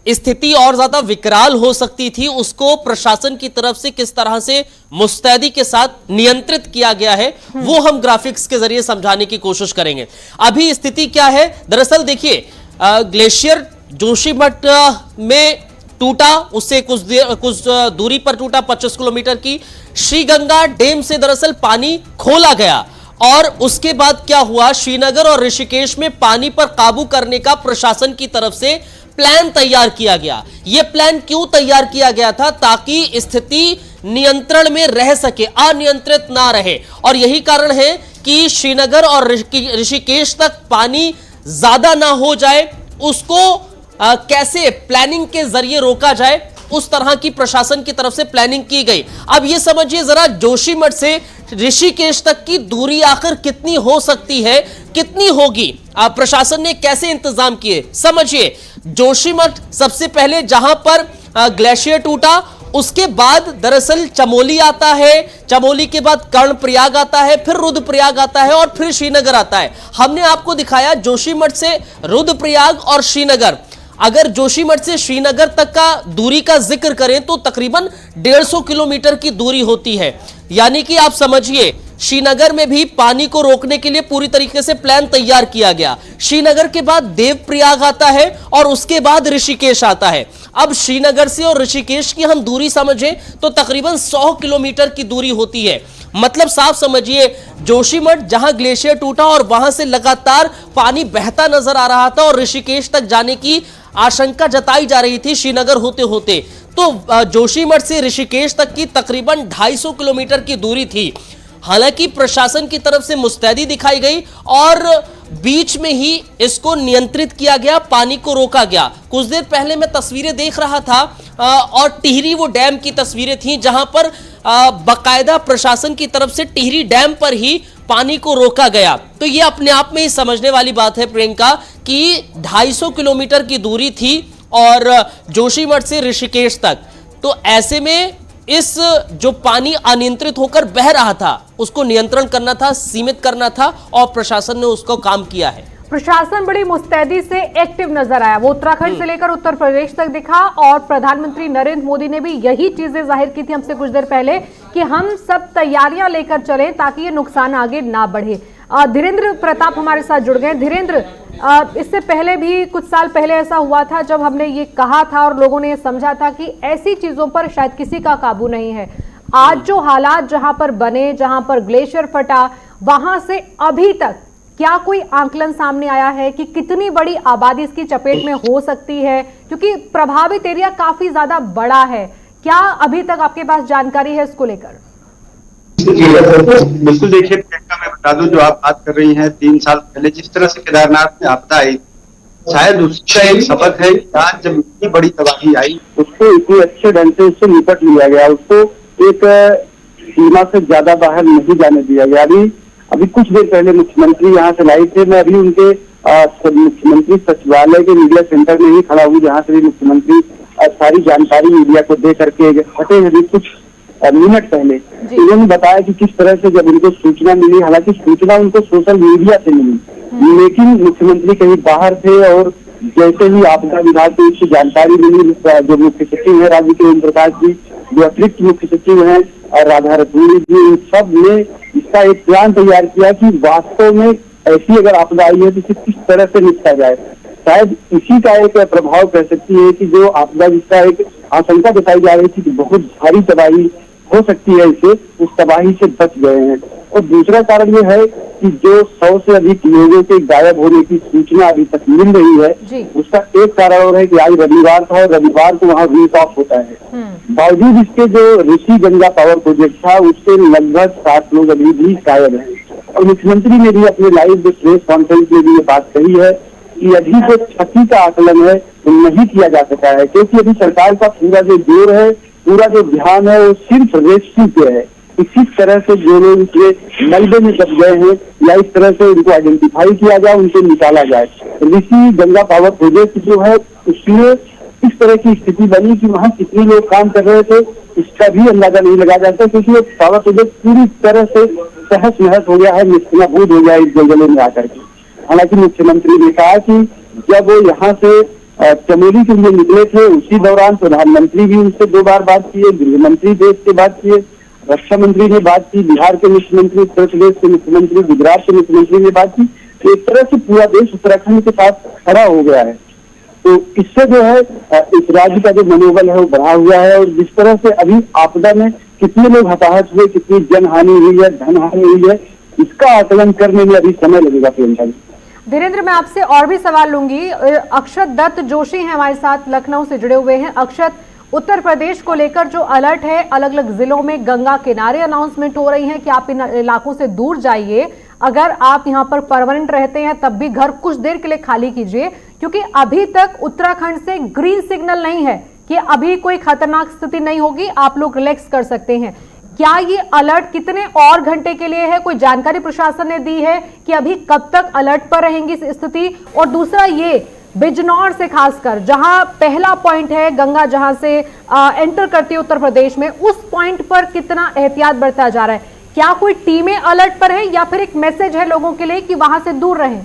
स्थिति और ज्यादा विकराल हो सकती थी उसको प्रशासन की तरफ से किस तरह से मुस्तैदी के साथ नियंत्रित किया गया है वो हम ग्राफिक्स के जरिए समझाने की कोशिश करेंगे। अभी स्थिति क्या है, दरअसल देखिए, ग्लेशियर जोशीमठ में टूटा, उससे कुछ दूरी पर टूटा, 25 किलोमीटर की। श्रीगंगा डैम से दरअसल पानी खोला गया और उसके बाद क्या हुआ, श्रीनगर और ऋषिकेश में पानी पर काबू करने का प्रशासन की तरफ से प्लान तैयार किया गया। यह प्लान क्यों तैयार किया गया था? ताकि स्थिति नियंत्रण में रह सके, अनियंत्रित ना रहे। और यही कारण है कि श्रीनगर और ऋषिकेश तक पानी ज्यादा ना हो जाए, उसको कैसे प्लानिंग के जरिए रोका जाए, उस तरह की प्रशासन की तरफ से प्लानिंग की गई। अब यह समझिए जरा, जोशीमठ से ऋषिकेश तक की दूरी आखिर कितनी हो सकती है, कितनी होगी, प्रशासन ने कैसे इंतजाम किए? समझिए, जोशीमठ सबसे पहले जहां पर ग्लेशियर टूटा, उसके बाद दरअसल चमोली आता है, चमोली के बाद कर्णप्रयाग आता है, फिर रुद्रप्रयाग आता है और फिर श्रीनगर आता है। हमने आपको दिखाया जोशीमठ से रुद्रप्रयाग और श्रीनगर। अगर जोशीमठ से श्रीनगर तक का दूरी का जिक्र करें तो तकरीबन 150 किलोमीटर की दूरी होती है। यानी कि आप समझिए, श्रीनगर में भी पानी को रोकने के लिए पूरी तरीके से प्लान तैयार किया गया। श्रीनगर के बाद देवप्रयाग आता है और उसके बाद ऋषिकेश आता है। अब श्रीनगर से और ऋषिकेश की हम दूरी समझें तो तकरीबन 100 किलोमीटर की दूरी होती है। मतलब साफ समझिए, जोशीमठ जहां ग्लेशियर टूटा और वहां से लगातार पानी बहता नजर आ रहा था और ऋषिकेश तक जाने की आशंका जताई जा रही थी श्रीनगर होते होते, तो जोशीमठ से ऋषिकेश तक की तकरीबन 250 किलोमीटर की दूरी थी। हालांकि प्रशासन की तरफ से मुस्तैदी दिखाई गई और बीच में ही इसको नियंत्रित किया गया, पानी को रोका गया। कुछ देर पहले मैं तस्वीरें देख रहा था और टिहरी वो डैम की तस्वीरें थी जहां पर बाकायदा प्रशासन की तरफ से टिहरी डैम पर ही पानी को रोका गया। तो ये अपने आप में ही समझने वाली बात है प्रियंका कि 250 किलोमीटर की दूरी थी और जोशीमठ से ऋषिकेश तक। तो ऐसे में इस जो पानी अनियंत्रित होकर बह रहा था उसको नियंत्रण करना था, सीमित करना था और प्रशासन ने उसको काम किया है। प्रशासन बड़ी मुस्तैदी से एक्टिव नजर आया। वो उत्तराखंड से लेकर उत्तर प्रदेश तक दिखा और प्रधानमंत्री नरेंद्र मोदी ने भी यही चीजें जाहिर की थी हमसे कुछ देर पहले कि हम सब तैयारियां लेकर चलें ताकि ये नुकसान आगे ना बढ़े। धीरेन्द्र प्रताप हमारे साथ जुड़ गए। धीरेन्द्र, इससे पहले भी कुछ साल पहले ऐसा हुआ था जब हमने ये कहा था और लोगों ने ये समझा था कि ऐसी चीजों पर शायद किसी का काबू नहीं है। आज जो हालात जहां पर बने, जहां पर ग्लेशियर फटा, वहां से अभी तक क्या कोई आंकलन सामने आया है कि कितनी बड़ी आबादी इसकी चपेट में हो सकती है? क्योंकि प्रभावित एरिया काफी ज्यादा बड़ा है। क्या अभी तक आपके पास जानकारी है इसको लेकर? बिल्कुल, देखिए प्रियंका, मैं बता दूं, जो आप बात कर रही हैं 3 साल पहले जिस तरह से केदारनाथ में आपदा आई, शायद उसका एक सबक है। आज जब इतनी बड़ी तबाही आई उसको इतने अच्छे ढंग से उससे निपट लिया गया, उसको एक सीमा से ज्यादा बाहर नहीं जाने दिया गया। अभी कुछ देर पहले मुख्यमंत्री यहाँ से लाइव थे, मैं अभी उनके मुख्यमंत्री सचिवालय के मीडिया सेंटर में ही खड़ा हूँ जहाँ से भी मुख्यमंत्री सारी जानकारी मीडिया को दे करके हटे हैं। कुछ मिनट पहले उन्होंने बताया कि किस तरह से जब उनको सूचना मिली, हालांकि सूचना उनको सोशल मीडिया से मिली, लेकिन मुख्यमंत्री कहीं बाहर थे और जैसे ही आपदा विभाग को इसकी जानकारी मिली, जो मुख्य सचिव है राज्य के ओम प्रकाश जी, जो अतिरिक्त मुख्य सचिव हैं और राधा रतूड़ी जी, इन सब ने इसका एक प्लान तैयार किया कि वास्तव में ऐसी अगर आपदा आई है तो इसे किस तरह से निपटा जाए। शायद इसी का एक प्रभाव कह सकती है कि जो आपदा जिसका एक आशंका बताई जा रही थी कि बहुत भारी तबाही हो सकती है, इसे उस तबाही से बच गए हैं। और दूसरा कारण ये है कि जो 100 से अधिक लोगों के गायब होने की सूचना अभी तक मिल रही है, उसका एक कारण और है कि आज रविवार था और रविवार को वहाँ वीक ऑफ होता है। बावजूद इसके जो ऋषि गंगा पावर प्रोजेक्ट था उससे लगभग 7 लोग अभी भी गायब हैं। और मुख्यमंत्री ने भी अपने लाइव प्रेस कॉन्फ्रेंस में भी ये बात कही है कि अभी जो क्षति का आकलन है वो नहीं किया जा सका है, क्योंकि अभी सरकार का पूरा जो जोर है, पूरा जो ध्यान है वो सिर्फ रेस्क्यू पे है। किस तरह से जो लोग इसके मलबे में दब गए हैं या इस तरह से उनको आइडेंटिफाई किया जाए, उनको निकाला जाए। ऋषि गंगा पावर प्रोजेक्ट जो है उसमें इस तरह की स्थिति बनी कि वहाँ कितने लोग काम कर रहे थे इसका भी अंदाजा नहीं लगाया जाता, क्योंकि ये पावर प्रोजेक्ट पूरी तरह से तहस नहस हो गया है, निस्तेनाबूद हो गया इस जलजले में आकर के। हालांकि मुख्यमंत्री ने कहा कि जब वो यहाँ से चमोली के लिए निकले थे उसी दौरान प्रधानमंत्री भी उनसे 2 बार बात किए, गृह मंत्री देश से बात किए, रक्षा मंत्री ने बात की, बिहार के मुख्यमंत्री, उत्तर प्रदेश के मुख्यमंत्री, गुजरात के मुख्यमंत्री ने बात की। तो एक तरह से पूरा देश उत्तराखंड के साथ खड़ा हो गया है। तो इससे जो है इस राज्य का जो मनोबल है वो बढ़ा हुआ है। और जिस तरह से अभी आपदा में कितने लोग हताहत हुए, कितनी जनहानि हुई है, धन हानि हुई है, इसका आकलन करने में अभी समय लगेगा प्रियंका जी। धीरेन्द्र, मैं आपसे और भी सवाल लूंगी। अक्षत दत्त जोशी हैं हमारे साथ, लखनऊ से जुड़े हुए हैं। अक्षत, उत्तर प्रदेश को लेकर जो अलर्ट है, अलग अलग जिलों में गंगा किनारे अनाउंसमेंट हो रही है कि आप इन इलाकों से दूर जाइए। अगर आप यहां पर परमानेंट रहते हैं तब भी घर कुछ देर के लिए खाली कीजिए, क्योंकि अभी तक उत्तराखंड से ग्रीन सिग्नल नहीं है कि अभी कोई खतरनाक स्थिति नहीं होगी, आप लोग रिलैक्स कर सकते हैं। क्या ये अलर्ट कितने और घंटे के लिए है? कोई जानकारी प्रशासन ने दी है कि अभी कब तक अलर्ट पर रहेंगी स्थिति? और दूसरा ये बिजनौर से खासकर जहां पहला पॉइंट है, गंगा जहां से एंटर करती है उत्तर प्रदेश में, उस पॉइंट पर कितना एहतियात बरता जा रहा है? क्या कोई टीमें अलर्ट पर है या फिर एक मैसेज है लोगों के लिए कि वहां से दूर रहें?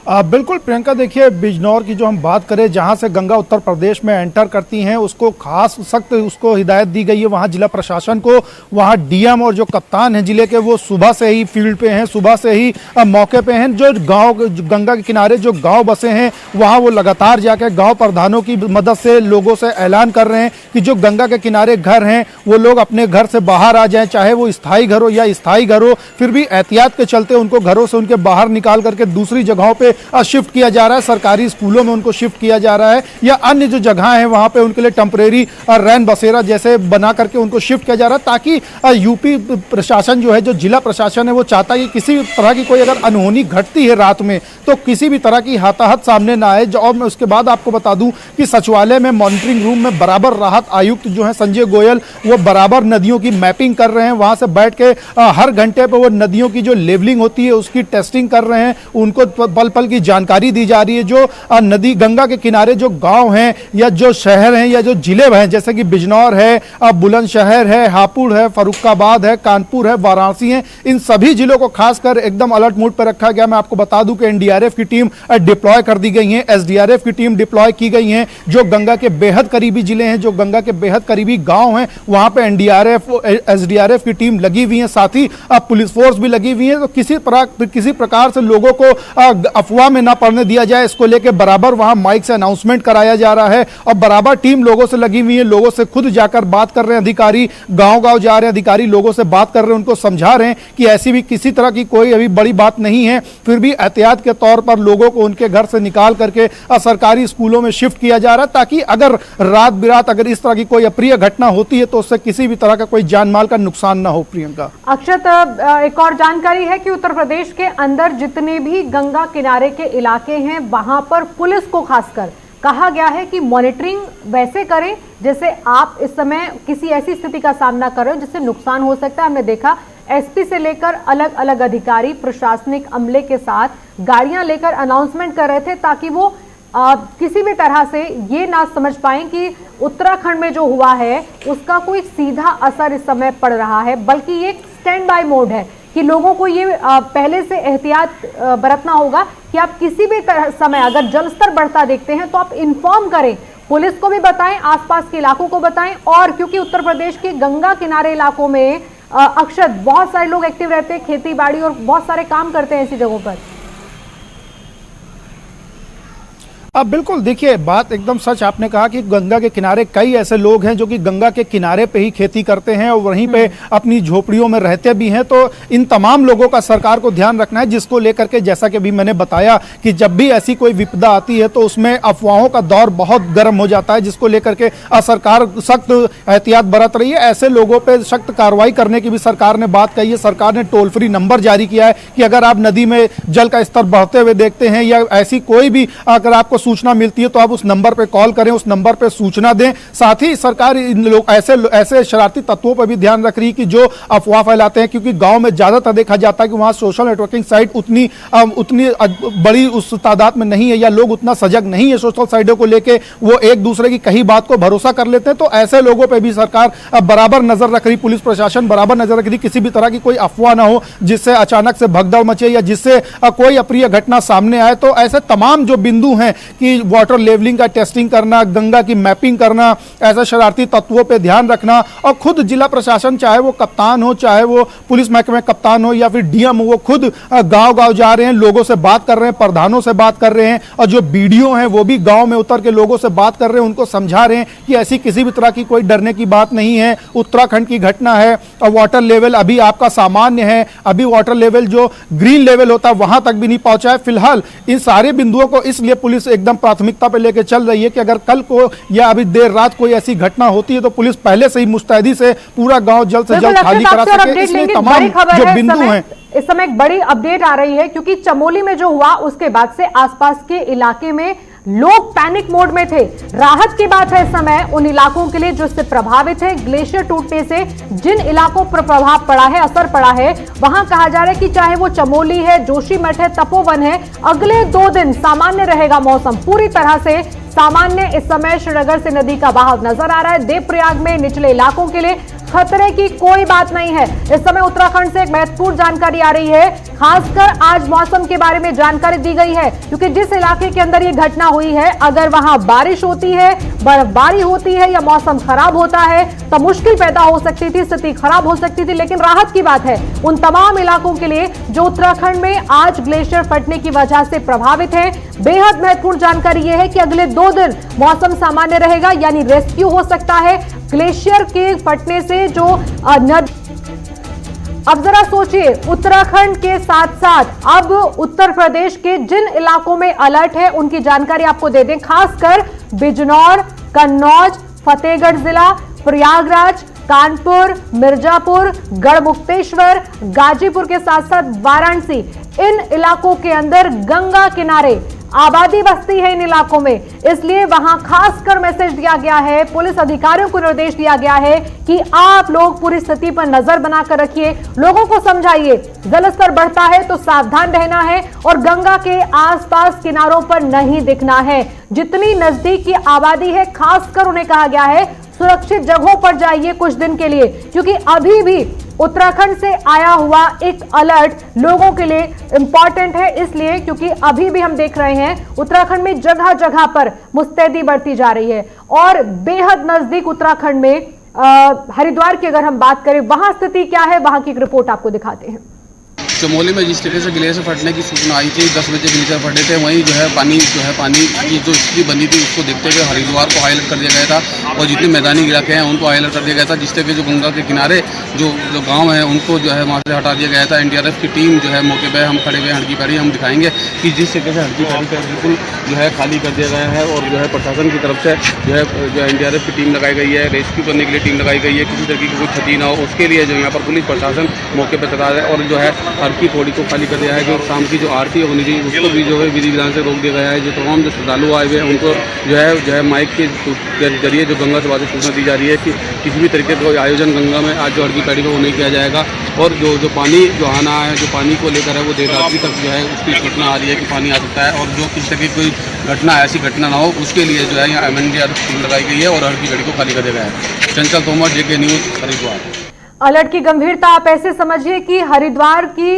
बिल्कुल प्रियंका, देखिए बिजनौर की जो हम बात करें, जहां से गंगा उत्तर प्रदेश में एंटर करती हैं, उसको खास सख्त उसको हिदायत दी गई है वहां जिला प्रशासन को। वहां डीएम और जो कप्तान हैं जिले के, वो सुबह से ही फील्ड पे हैं, सुबह से ही मौके पे हैं। जो गांव गंगा के किनारे जो गांव बसे हैं वहां वो लगातार जाकर गांव प्रधानों की मदद से लोगों से ऐलान कर रहे हैं कि जो गंगा के किनारे घर हैं वो लोग अपने घर से बाहर आ जाएं, चाहे वो स्थायी घर हो या स्थायी घर हो, फिर भी एहतियात के चलते उनको घरों से उनके बाहर निकाल करके दूसरी जगहों पे शिफ्ट किया जा रहा है। सरकारी स्कूलों में उनको शिफ्ट किया जा रहा है या अन्य जो जगह है वहां पे उनके लिए टेम्परेरी रैन बसेरा जैसे बना करके उनको शिफ्ट किया जा रहा है, ताकि यूपी प्रशासन जो है, जो जिला प्रशासन है, वो चाहता है कि किसी तरह की कोई अगर अनहोनी घटती है रात में तो किसी भी तरह की हताहत सामने ना आए। और मैं उसके बाद आपको बता दूं कि सचिवालय में मॉनिटरिंग रूम में बराबर राहत आयुक्त जो है संजय गोयल, वो बराबर नदियों की मैपिंग कर रहे हैं। वहां से बैठ के हर घंटे पर वो नदियों की जो लेवलिंग होती है उसकी टेस्टिंग कर रहे हैं, उनको पल पल की जानकारी दी जा रही है। जो नदी गंगा के किनारे जो गांव हैं या जो शहर हैं या जो जिले हैं, जैसे कि बिजनौर है, बुलंदशहर है, हापुड़ है, फर्रुखाबाद है, कानपुर है, वाराणसी है, इन सभी जिलों को खासकर एकदम अलर्ट मोड पर रखा गया। मैं आपको बता दूं कि एनडीआरएफ की टीम डिप्लॉय कर दी गई है, एसडीआरएफ की टीम डिप्लॉय की गई है। जो गंगा के बेहद करीबी जिले हैं, जो गंगा के बेहद करीबी गांव हैं, वहां पे एनडीआरएफ एसडीआरएफ की टीम लगी हुई है, साथ ही पुलिस फोर्स भी लगी हुई है। तो किसी प्रकार से लोगों को अफवाह में ना पड़ने दिया जाए, इसको लेकर बराबर वहां माइक से अनाउंसमेंट कराया जा रहा है और बराबर टीम लोगों से लगी हुई है। लोगों से खुद जाकर बात कर रहे हैं अधिकारी, गांव-गांव जा रहे हैं अधिकारी, लोगों से बात कर रहे हैं, उनको समझा रहे हैं कि ऐसी भी किसी तरह की कोई अभी बड़ी बात नहीं है, फिर भी एहतियात के तौर पर लोगों को उनके घर से निकाल करके सरकारी स्कूलों में शिफ्ट किया जा रहा है, ताकि अगर रात बिरात अगर इस तरह की कोई अप्रिय घटना होती है तो उससे किसी भी तरह का कोई जानमाल का नुकसान ना हो। प्रियंका, अक्षत, एक और जानकारी है कि उत्तर प्रदेश के अंदर जितने भी गंगा किनारे के इलाके हैं वहां पर पुलिस को खासकर कहा गया है कि मॉनिटरिंग वैसे करें जैसे आप इस समय किसी ऐसी स्थिति का सामना कर रहे हो जिससे नुकसान हो सकता है। हमने देखा एसपी से लेकर अलग अलग अधिकारी प्रशासनिक अमले के साथ गाड़ियां लेकर अनाउंसमेंट कर रहे थे, ताकि वो किसी भी तरह से ये ना समझ पाएं कि उत्तराखंड में जो हुआ है उसका कोई सीधा असर इस समय पड़ रहा है, बल्कि ये स्टैंड बाय मोड है कि लोगों को ये पहले से एहतियात बरतना होगा कि आप किसी भी समय अगर जलस्तर बढ़ता देखते हैं तो आप इन्फॉर्म करें, पुलिस को भी बताएं, आसपास के इलाकों को बताएं। और क्योंकि उत्तर प्रदेश के गंगा किनारे इलाकों में अक्षत बहुत सारे लोग एक्टिव रहते हैं, खेती बाड़ी और बहुत सारे काम करते हैं ऐसी जगहों पर। अब बिल्कुल देखिए, बात एकदम सच आपने कहा कि गंगा के किनारे कई ऐसे लोग हैं जो कि गंगा के किनारे पे ही खेती करते हैं और वहीं पे अपनी झोपड़ियों में रहते भी हैं। तो इन तमाम लोगों का सरकार को ध्यान रखना है, जिसको लेकर के जैसा कि अभी मैंने बताया कि जब भी ऐसी कोई विपदा आती है तो उसमें अफवाहों का दौर बहुत गर्म हो जाता है, जिसको लेकर के सरकार सख्त एहतियात बरत रही है। ऐसे लोगों पर सख्त कार्रवाई करने की भी सरकार ने बात कही है। सरकार ने टोल फ्री नंबर जारी किया है कि अगर आप नदी में जल का स्तर बढ़ते हुए देखते हैं या ऐसी कोई भी अगर आपको सूचना मिलती है तो आप उस नंबर पे कॉल करें, उस नंबर पे सूचना दें। साथ ही सरकार इन लोग ऐसे शरारती तत्वों पर भी ध्यान रख रही है कि जो अफवाह फैलाते हैं, क्योंकि गांव में ज्यादातर देखा जाता है कि वहां सोशल नेटवर्किंग साइट उतनी बड़ी उस तादाद में नहीं है या लोग उतना सजग नहीं है सोशल साइटों को लेके, वो एक दूसरे की कही बात को भरोसा कर लेते हैं। तो ऐसे लोगों पर भी सरकार बराबर नजर रख रही, पुलिस प्रशासन बराबर नजर रख रही, किसी भी तरह की कोई अफवाह ना हो जिससे अचानक से भगदड़ मचे या जिससे कोई अप्रिय घटना सामने आए। तो ऐसे तमाम जो बिंदु हैं कि वाटर लेवलिंग का टेस्टिंग करना, गंगा की मैपिंग करना, ऐसे शरारती तत्वों पे ध्यान रखना। और खुद जिला प्रशासन, चाहे वो कप्तान हो, चाहे वो पुलिस महकमे कप्तान हो या फिर डीएम हो, वो खुद गांव-गांव जा रहे हैं, लोगों से बात कर रहे हैं, प्रधानों से बात कर रहे हैं, और जो बीडीओ हैं वो भी गांव में उतर के लोगों से बात कर रहे हैं, उनको समझा रहे हैं कि ऐसी किसी भी तरह की कोई डरने की बात नहीं है। उत्तराखंड की घटना है और वाटर लेवल अभी आपका सामान्य है, अभी वाटर लेवल जो ग्रीन लेवल होता है वहां तक भी नहीं पहुंचा है। फिलहाल इन सारे बिंदुओं को इसलिए पुलिस एकदम प्राथमिकता पर लेकर चल रही है कि अगर कल को या अभी देर रात कोई ऐसी घटना होती है तो पुलिस पहले से ही मुस्तैदी से पूरा गांव जल्द से जल्द खाली करा सके। इसलिए तमाम जो बिंदु हैं, इस समय एक बड़ी अपडेट आ रही है, क्योंकि चमोली में जो हुआ उसके बाद से आसपास के इलाके में लोग पैनिक मोड में थे। राहत की बात है इस समय उन इलाकों के लिए जो इससे प्रभावित है। ग्लेशियर टूटने से जिन इलाकों पर प्रभाव पड़ा है, असर पड़ा है, वहां कहा जा रहा है कि चाहे वो चमोली है, जोशीमठ है, तपोवन है, अगले 2 दिन सामान्य रहेगा मौसम, पूरी तरह से सामान्य। इस समय श्रीनगर से नदी का बहाव नजर आ रहा है। देवप्रयाग में निचले इलाकों के लिए खतरे की कोई बात नहीं है। इस समय उत्तराखंड से एक महत्वपूर्ण जानकारी आ रही है, खासकर आज मौसम के बारे में जानकारी दी गई है, क्योंकि जिस इलाके के अंदर ये घटना हुई है, अगर वहां बारिश होती है, बर्फबारी होती है या मौसम खराब होता है तो मुश्किल पैदा हो सकती थी, स्थिति खराब हो सकती थी। लेकिन राहत की बात है उन तमाम इलाकों के लिए जो उत्तराखंड में आज ग्लेशियर फटने की वजह से प्रभावित है। बेहद महत्वपूर्ण जानकारी यह है कि अगले 2 दिन मौसम सामान्य रहेगा, यानी रेस्क्यू हो सकता है ग्लेशियर के फटने से। जो अब जरा सोचिए, उत्तराखंड के साथ साथ अब उत्तर प्रदेश के जिन इलाकों में अलर्ट है उनकी जानकारी आपको दे दें। खासकर बिजनौर, कन्नौज, फतेहगढ़ जिला, प्रयागराज, कानपुर, मिर्जापुर, गढ़मुक्तेश्वर, गाजीपुर के साथ साथ वाराणसी, इन इलाकों के अंदर गंगा किनारे आबादी बसती है इन इलाकों में, इसलिए वहां खासकर मैसेज दिया गया है, पुलिस अधिकारियों को निर्देश दिया गया है कि आप लोग पूरी स्थिति पर नजर बनाकर रखिए, लोगों को समझाइए जलस्तर बढ़ता है तो सावधान रहना है और गंगा के आसपास किनारों पर नहीं दिखना है। जितनी नजदीक की आबादी है खासकर उन्हें कहा गया है सुरक्षित जगहों पर जाइए कुछ दिन के लिए, क्योंकि अभी भी उत्तराखंड से आया हुआ एक अलर्ट लोगों के लिए इंपॉर्टेंट है, इसलिए क्योंकि अभी भी हम देख रहे हैं उत्तराखंड में जगह जगह पर मुस्तैदी बढ़ती जा रही है। और बेहद नजदीक उत्तराखंड में हरिद्वार की अगर हम बात करें, वहां स्थिति क्या है, वहां की एक रिपोर्ट आपको दिखाते हैं। चमोली में जिस तरीके से ग्लेशियर फटने की सूचना आई थी, 10 बजे ग्लेशियर फटे थे, वहीं पानी की जो स्थिति बनी थी उसको देखते हुए हरिद्वार को हाईलाइट कर दिया गया था और जितने मैदानी इलाके हैं उनको हाईलाइट कर दिया गया था। जिस तरीके जो गंगा के किनारे जो गांव हैं उनको वहाँ से हटा दिया गया था। एनडीआरएफ की टीम मौके पर हम खड़े हुए हड़की पैरी हम दिखाएंगे कि जिस तरीके से हड़की पैरी का बिल्कुल खाली कर दिया गया है और प्रशासन की तरफ से जो एनडीआरएफ की टीम लगाई गई है, रेस्क्यू करने के लिए टीम लगाई गई है, किसी तरीके की कोई क्षति ना हो उसके लिए यहाँ पर पुलिस प्रशासन मौके पर तैनात है और की पौड़ी को खाली कर दिया है। जो शाम की जो आरती होनी थी उसको भी विधि विधान से रोक दिया गया है। जो तमाम जो श्रद्धालु आए हुए हैं उनको माइक के जरिए जो गंगा सभा से सूचना दी जा रही है कि किसी भी तरीके का आयोजन गंगा में आज जो हड़की पैड़ी को नहीं किया जाएगा और जो पानी जो आना है, जो पानी को लेकर है वो देर रात्रि तक उसकी सूचना आ रही है कि पानी आ सकता है और जो किसी तरह की कोई घटना ऐसी घटना ना हो उसके लिए यहाँ एनडीआरएफ टीम लगाई गई है और हड़की पैड़ी को खाली कर दिया गया है। चंचल तोमर, जेके न्यूज, हरिद्वार। अलर्ट की गंभीरता आप ऐसे समझिए कि हरिद्वार की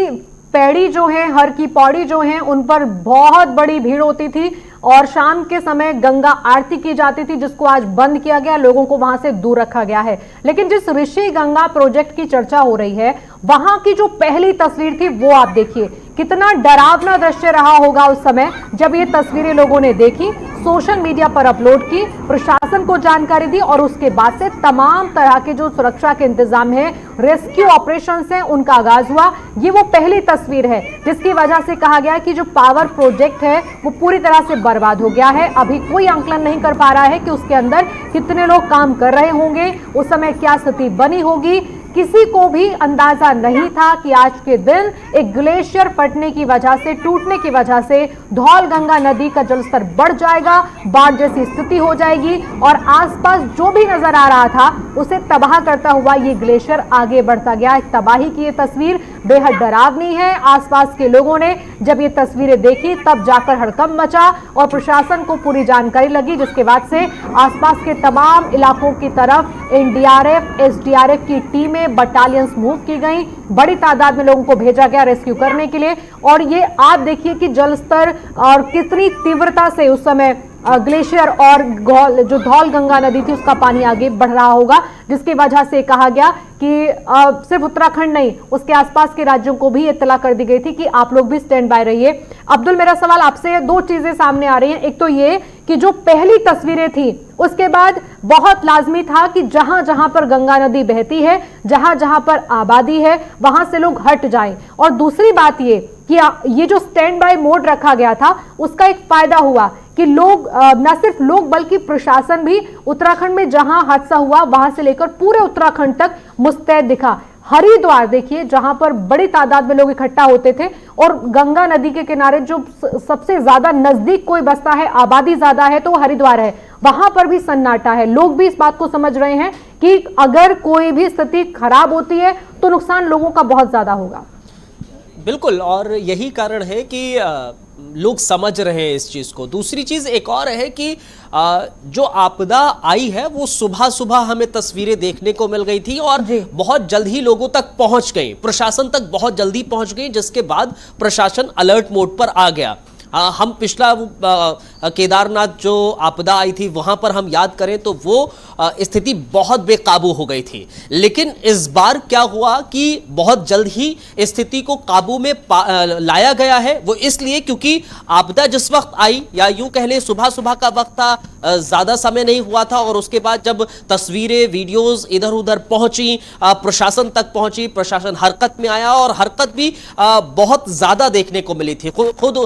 पैड़ी जो है, हर की पौड़ी जो है, उन पर बहुत बड़ी भीड़ होती थी और शाम के समय गंगा आरती की जाती थी, जिसको आज बंद किया गया, लोगों को वहां से दूर रखा गया है। लेकिन जिस ऋषि गंगा प्रोजेक्ट की चर्चा हो रही है, वहां की जो पहली तस्वीर थी वो आप देखिए, कितना डरावना दृश्य रहा होगा उस समय जब ये तस्वीरें लोगों ने देखी, सोशल मीडिया पर अपलोड की, प्रशासन को जानकारी दी और उसके बाद से तमाम तरह के जो सुरक्षा के इंतजाम है, रेस्क्यू ऑपरेशंस हैं, उनका आगाज हुआ। ये वो पहली तस्वीर है जिसकी वजह से कहा गया कि जो पावर प्रोजेक्ट है वो पूरी तरह से बर्बाद हो गया है। अभी कोई आंकलन नहीं कर पा रहा है कि उसके अंदर कितने लोग काम कर रहे होंगे, उस समय क्या स्थिति बनी होगी। किसी को भी अंदाजा नहीं था कि आज के दिन एक ग्लेशियर फटने की वजह से, टूटने की वजह से धौल गंगा नदी का जलस्तर बढ़ जाएगा, बाढ़ जैसी स्थिति हो जाएगी और आसपास जो भी नजर आ रहा था उसे तबाह करता हुआ ये ग्लेशियर आगे बढ़ता गया। एक तबाही की ये तस्वीर बेहद डरावनी है। आसपास के लोगों ने जब ये तस्वीरें देखी तब जाकर हड़कंप मचा और प्रशासन को पूरी जानकारी लगी, जिसके बाद से आसपास के तमाम इलाकों की तरफ एनडीआरएफ, एसडीआरएफ की टीमें, बटालियंस मूव की गई। बड़ी तादाद में लोगों को भेजा गया रेस्क्यू करने के लिए। और ये आप देखिए कि जल स्तर और कितनी तीव्रता से उस समय ग्लेशियर और जो धौल गंगा नदी थी उसका पानी आगे बढ़ रहा होगा, जिसकी वजह से कहा गया कि सिर्फ उत्तराखंड नहीं, उसके आसपास के राज्यों को भी इत्तला कर दी गई थी कि आप लोग भी स्टैंड बाय रहिए। अब्दुल, मेरा सवाल आपसे, दो चीजें सामने आ रही हैं। एक तो ये कि जो पहली तस्वीरें थी उसके बाद बहुत लाजमी था कि जहां जहां पर गंगा नदी बहती है, जहां जहां पर आबादी है, वहां से लोग हट जाएं। और दूसरी बात ये कि ये जो स्टैंड बाय मोड रखा गया था उसका एक फायदा हुआ कि लोग, न सिर्फ लोग बल्कि प्रशासन भी उत्तराखंड में जहां हादसा हुआ वहां से लेकर पूरे उत्तराखंड तक मुस्तैद दिखा। हरिद्वार देखिए, जहां पर बड़ी तादाद में लोग इकट्ठा होते थे और गंगा नदी के किनारे जो सबसे ज्यादा नजदीक कोई बसता है, आबादी ज्यादा है, तो वो हरिद्वार है। वहां पर भी सन्नाटा है। लोग भी इस बात को समझ रहे हैं कि अगर कोई भी स्थिति खराब होती है तो नुकसान लोगों का बहुत ज्यादा होगा। बिल्कुल, और यही कारण है कि लोग समझ रहे हैं इस चीज को। दूसरी चीज एक और है कि जो आपदा आई है वो सुबह सुबह हमें तस्वीरें देखने को मिल गई थी और बहुत जल्द ही लोगों तक पहुंच गई, प्रशासन तक बहुत जल्दी पहुंच गई, जिसके बाद प्रशासन अलर्ट मोड पर आ गया। हम पिछला केदारनाथ जो आपदा आई थी वहां पर हम याद करें तो वो स्थिति बहुत बेकाबू हो गई थी, लेकिन इस बार क्या हुआ कि बहुत जल्द ही स्थिति को काबू में लाया गया है। वो इसलिए क्योंकि आपदा जिस वक्त आई, या यूं कह लें सुबह सुबह का वक्त था, ज्यादा समय नहीं हुआ था, और उसके बाद जब तस्वीरें, वीडियोस इधर उधर पहुंची, प्रशासन तक पहुंची, प्रशासन हरकत में आया और हरकत भी बहुत ज्यादा देखने को मिली थी। खुद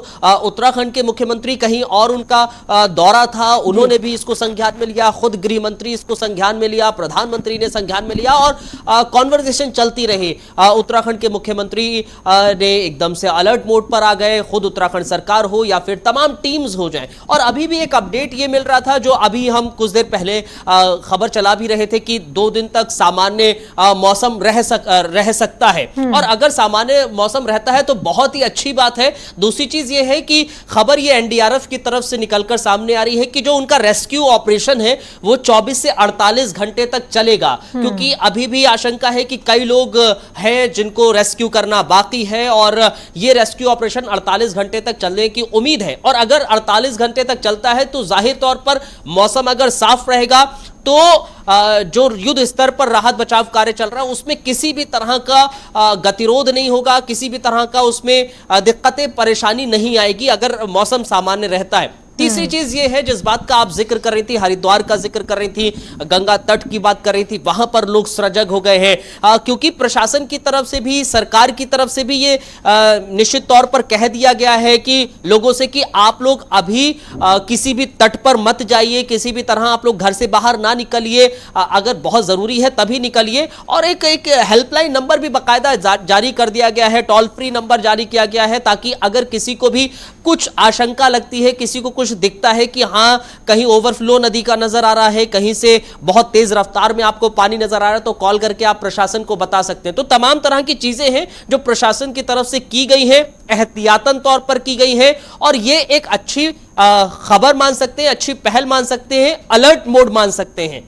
उत्तराखंड के मुख्यमंत्री कहीं और उनका दौरा था, उन्होंने भी इसको संज्ञान में लिया, खुद गृह मंत्री इसको संज्ञान में लिया, प्रधानमंत्री ने संज्ञान में लिया और कॉन्वर्सेशन चलती रही। उत्तराखंड के मुख्यमंत्री ने एकदम से अलर्ट मोड पर आ गए, खुद उत्तराखंड सरकार हो या फिर तमाम टीम्स हो जाएं। और अभी भी एक अपडेट ये मिल रहा था, जो अभी हम कुछ देर पहले खबर चला भी रहे थे कि 2 दिन तक सामान्य मौसम रह सकता है, और अगर सामान्य मौसम रहता है तो बहुत ही अच्छी बात है। दूसरी चीज ये है कि खबर ये एनडीआरएफ की तरफ से निकलकर सामने आ रही है कि जो उनका रेस्क्यू ऑपरेशन है वो 24 से 48 घंटे तक चलेगा, क्योंकि अभी भी आशंका है कि कई लोग हैं जिनको रेस्क्यू करना बाकी है, और ये रेस्क्यू ऑपरेशन 48 घंटे तक चलने की उम्मीद है। और अगर 48 घंटे तक चलता है तो जाहिर तौर पर मौसम अगर साफ रहेगा तो जो युद्ध स्तर पर राहत बचाव कार्य चल रहा है उसमें किसी भी तरह का गतिरोध नहीं होगा, किसी भी तरह का उसमें दिक्कतें, परेशानी नहीं आएगी अगर मौसम सामान्य रहता है। तीसरी चीज ये है, जिस बात का आप जिक्र कर रही थी, हरिद्वार का जिक्र कर रही थी, गंगा तट की बात कर रही थी, वहां पर लोग सजग हो गए हैं, क्योंकि प्रशासन की तरफ से भी, सरकार की तरफ से भी ये निश्चित तौर पर कह दिया गया है कि लोगों से कि आप लोग अभी किसी भी तट पर मत जाइए, किसी भी तरह आप लोग घर से बाहर ना निकलिए, अगर बहुत जरूरी है तभी निकलिए। और एक हेल्पलाइन नंबर भी बाकायदा जारी कर दिया गया है, टोल फ्री नंबर जारी किया गया है, ताकि अगर किसी को भी कुछ आशंका लगती है, किसी को कुछ दिखता है कि हाँ कहीं ओवरफ्लो नदी का नजर आ रहा है, कहीं से बहुत तेज रफ्तार में आपको पानी नजर आ रहा है, तो कॉल करके आप प्रशासन को बता सकते हैं। तो तमाम तरह की चीजें हैं जो प्रशासन की तरफ से की गई है, एहतियातन तौर पर की गई है, और ये एक अच्छी खबर मान सकते हैं, अच्छी पहल मान सकते हैं, अलर्ट मोड मान सकते हैं।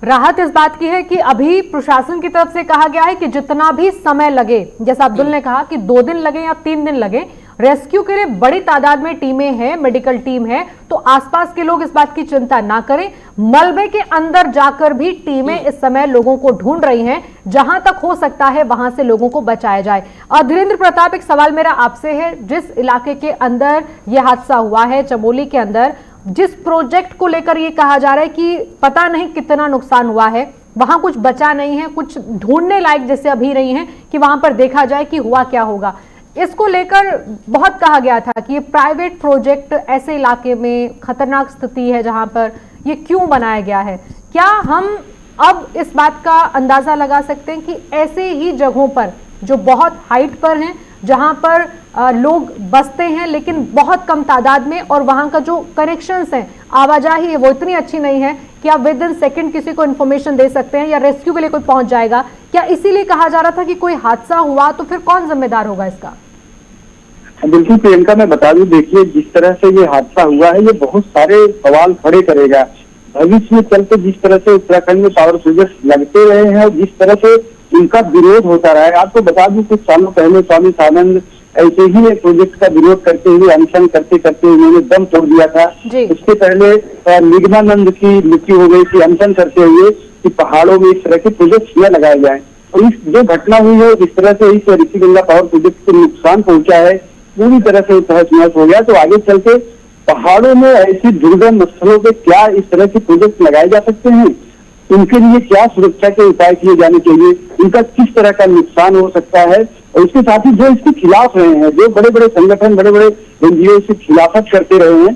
राहत इस बात की है कि अभी प्रशासन की तरफ से कहा गया है कि जितना भी समय लगे, जैसा अब्दुल ने कहा कि 2 दिन लगे या 3 दिन लगे, रेस्क्यू के लिए बड़ी तादाद में टीमें हैं, मेडिकल टीम है, तो आसपास के लोग इस बात की चिंता ना करें। मलबे के अंदर जाकर भी टीमें इस समय लोगों को ढूंढ रही हैं, जहां तक हो सकता है वहां से लोगों को बचाया जाए। धीरेन्द्र प्रताप, एक सवाल मेरा आपसे है, जिस इलाके के अंदर यह हादसा हुआ है, चमोली के अंदर, जिस प्रोजेक्ट को लेकर यह कहा जा रहा है कि पता नहीं कितना नुकसान हुआ है, वहां कुछ बचा नहीं है, कुछ ढूंढने लायक जैसे अभी नहीं है कि वहां पर देखा जाए कि हुआ क्या होगा, इसको लेकर बहुत कहा गया था कि ये प्राइवेट प्रोजेक्ट ऐसे इलाके में खतरनाक स्थिति है जहां पर ये क्यों बनाया गया है। क्या हम अब इस बात का अंदाजा लगा सकते हैं कि ऐसे ही जगहों पर जो बहुत हाइट पर हैं, जहां पर लोग बसते हैं लेकिन बहुत कम तादाद में, और वहां का जो कनेक्शंस हैं, आवाजाही है, वो इतनी अच्छी नहीं है कि आप विद इन सेकंड किसी को इन्फॉर्मेशन दे सकते हैं या रेस्क्यू के लिए कोई पहुंच जाएगा, क्या इसीलिए कहा जा रहा था कि कोई हादसा हुआ तो फिर कौन जिम्मेदार होगा इसका? बिल्कुल प्रियंका, मैं बता दूं, देखिए जिस तरह से ये हादसा हुआ है ये बहुत सारे सवाल खड़े करेगा। भविष्य में चलते जिस तरह से उत्तराखंड में पावर प्रोजेक्ट लगते रहे हैं और जिस तरह से इनका विरोध होता रहा है, आपको बता दूं कुछ सालों पहले स्वामी सानंद ऐसे ही एक प्रोजेक्ट का विरोध करते हुए, अनशन करते करते उन्होंने दम तोड़ दिया था। उसके पहले निगमानंद की मृत्यु हो गई थी अनशन करते हुए कि पहाड़ों में इस तरह के प्रोजेक्ट न लगाए जाए। और इस जो घटना हुई है जिस तरह से इस ऋषिगंगा पावर प्रोजेक्ट को नुकसान पहुंचा है, पूरी तरह से तहस नहस हो गया, तो आगे चलते पहाड़ों में ऐसी दुर्गम स्थलों पे क्या इस तरह के प्रोजेक्ट लगाए जा सकते हैं? उनके लिए क्या सुरक्षा के उपाय किए जाने चाहिए? इनका किस तरह का नुकसान हो सकता है? और इसके साथ ही जो इसके खिलाफ रहे हैं, जो बड़े बड़े संगठन, बड़े बड़े एनजीओ इसकी खिलाफत करते रहे हैं,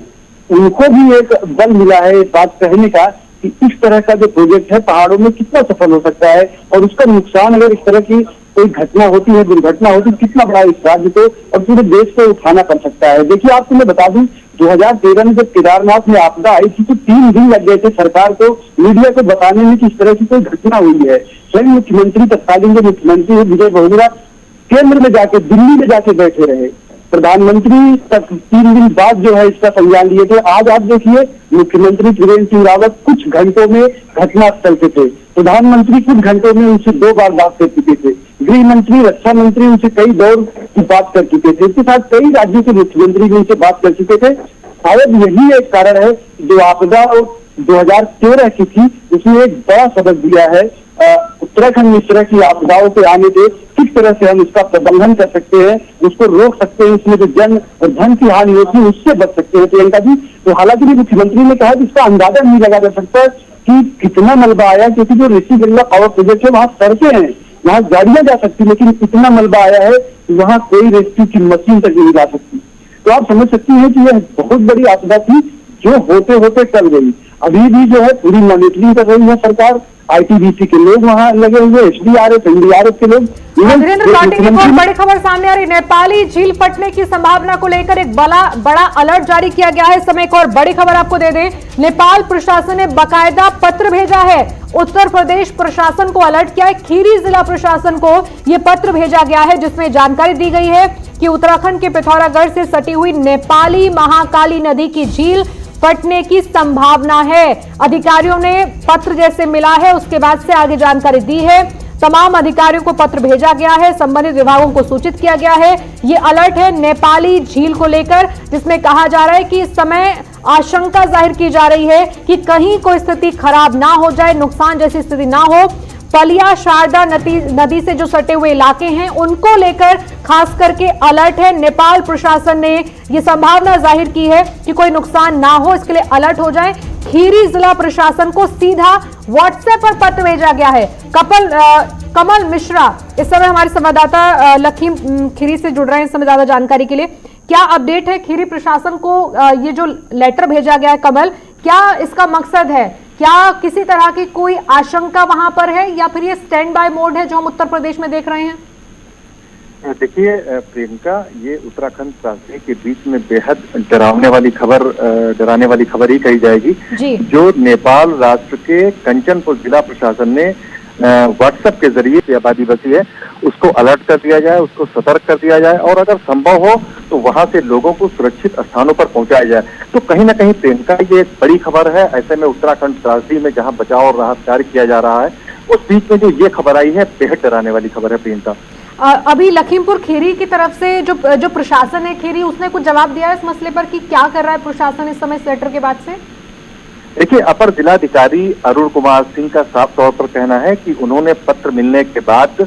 उनको भी एक बल मिला है इस बात कहने का कि इस तरह का जो प्रोजेक्ट है पहाड़ों में कितना सफल हो सकता है और उसका नुकसान अगर इस तरह की कोई घटना होती है, दुर्घटना होती है, कितना बड़ा इस राज्य को और पूरे देश को उठाना पड़ सकता है। देखिए आपको मैं बता दूं, 2013 में जब केदारनाथ में आपदा आई थी तो 3 दिन लग गए थे सरकार को मीडिया को बताने में कि इस तरह की कोई घटना हुई है। स्वयं मुख्यमंत्री, तत्कालीन जो मुख्यमंत्री विजय बहुगुणा केंद्र में जाके, दिल्ली में जाके बैठे रहे। प्रधानमंत्री तक 3 दिन बाद जो है इसका संज्ञान लिए थे। आज आप देखिए मुख्यमंत्री त्रिवेंद्र सिंह रावत कुछ घंटों में घटनास्थल पे थे, प्रधानमंत्री कुछ घंटों में उनसे 2 बार बात कर चुके थे, गृह मंत्री, रक्षा मंत्री उनसे कई दौर की बात कर चुके थे, इसके साथ कई राज्यों के मुख्यमंत्री भी उनसे बात कर चुके थे। शायद यही एक कारण है जो आपदा 2013 की थी उसमें एक बड़ा सबक दिया है। उत्तराखंड में इस तरह की आपदाओं पे आने से किस तरह से हम इसका प्रबंधन कर सकते हैं, उसको रोक सकते हैं, इसमें जो जन और धन की हानि होती है उससे बच सकते हैं प्रियंका जी। तो हालांकि मुख्यमंत्री ने कहा कि इसका अंदाजा नहीं लगा जा सकता कि कितना मलबा आया, क्योंकि जो ऋषिगंगा पावर प्रोजेक्ट है वहाँ सड़कें हैं, वहाँ गाड़ियां जा सकती, लेकिन इतना मलबा आया है कि वहाँ कोई रेस्क्यू की मशीन तक नहीं जा सकती। तो आप समझ सकती हैं कि यह बहुत बड़ी आपदा थी जो होते होते टल गई। अभी भी जो है पूरी मॉनिटरिंग कर रही है सरकार, आईटीबीपी के लोग वहाँ लगे हुए, एसडीआरएफ, एनडीआरएफ के लोग। वीरेंद्र पाटिल की बहुत बड़ी खबर सामने आ रही, नेपाली झील फटने की संभावना को लेकर एक बड़ा अलर्ट जारी किया गया है। इस समय एक और बड़ी खबर आपको दे दें, नेपाल प्रशासन ने बाकायदा पत्र भेजा है, उत्तर प्रदेश प्रशासन को अलर्ट किया है। खीरी जिला प्रशासन को यह पत्र भेजा गया है जिसमें जानकारी दी गई है कि उत्तराखंड के पिथौरागढ़ से सटी हुई नेपाली महाकाली नदी की झील फटने की संभावना है। अधिकारियों ने पत्र जैसे मिला है उसके बाद से आगे जानकारी दी है। तमाम अधिकारियों को पत्र भेजा गया है, संबंधित विभागों को सूचित किया गया है। ये अलर्ट है नेपाली झील को लेकर, जिसमें कहा जा रहा है कि इस समय आशंका जाहिर की जा रही है कि कहीं कोई स्थिति खराब ना हो जाए, नुकसान जैसी स्थिति ना हो। पलिया शारदा नदी से जो सटे हुए इलाके हैं उनको लेकर खास करके अलर्ट है। नेपाल प्रशासन ने ये संभावना जाहिर की है कि कोई नुकसान ना हो, इसके लिए अलर्ट हो जाए। खीरी जिला प्रशासन को सीधा व्हाट्सएप पर पत्र भेजा गया है। कमल मिश्रा इस समय हमारे संवाददाता लखीम खीरी से जुड़ रहे हैं इस समय ज्यादा जानकारी के लिए। क्या अपडेट है खीरी प्रशासन को ये जो लेटर भेजा गया है कमल, क्या इसका मकसद है? क्या किसी तरह की कोई आशंका वहां पर है या फिर ये स्टैंड बाय मोड है जो हम उत्तर प्रदेश में देख रहे हैं? देखिए प्रियंका, ये उत्तराखंड त्रासदी के बीच में बेहद डराने वाली खबर ही कही जाएगी जी। जो नेपाल राष्ट्र के कंचनपुर जिला प्रशासन ने व्हाट्सएप के जरिए आबादी बसी है उसको अलर्ट कर दिया जाए, उसको सतर्क कर दिया जाए और अगर संभव हो तो वहां से लोगों को सुरक्षित स्थानों पर पहुंचाया जाए। तो कहीं ना कहीं प्रियंका ये एक बड़ी खबर है। ऐसे में उत्तराखंड त्रासदी में जहां बचाव और राहत कार्य किया जा रहा है उस बीच में जो ये खबर आई है बेहद डराने वाली खबर है प्रियंका। अभी लखीमपुर खीरी की तरफ से जो प्रशासन है खीरी, उसने कुछ जवाब दिया है इस मसले पर कि क्या कर रहा है प्रशासन इस समय इस लेटर के बाद से? देखिए, अपर जिलाधिकारी अरुण कुमार सिंह का साफ तौर पर कहना है कि उन्होंने पत्र मिलने के बाद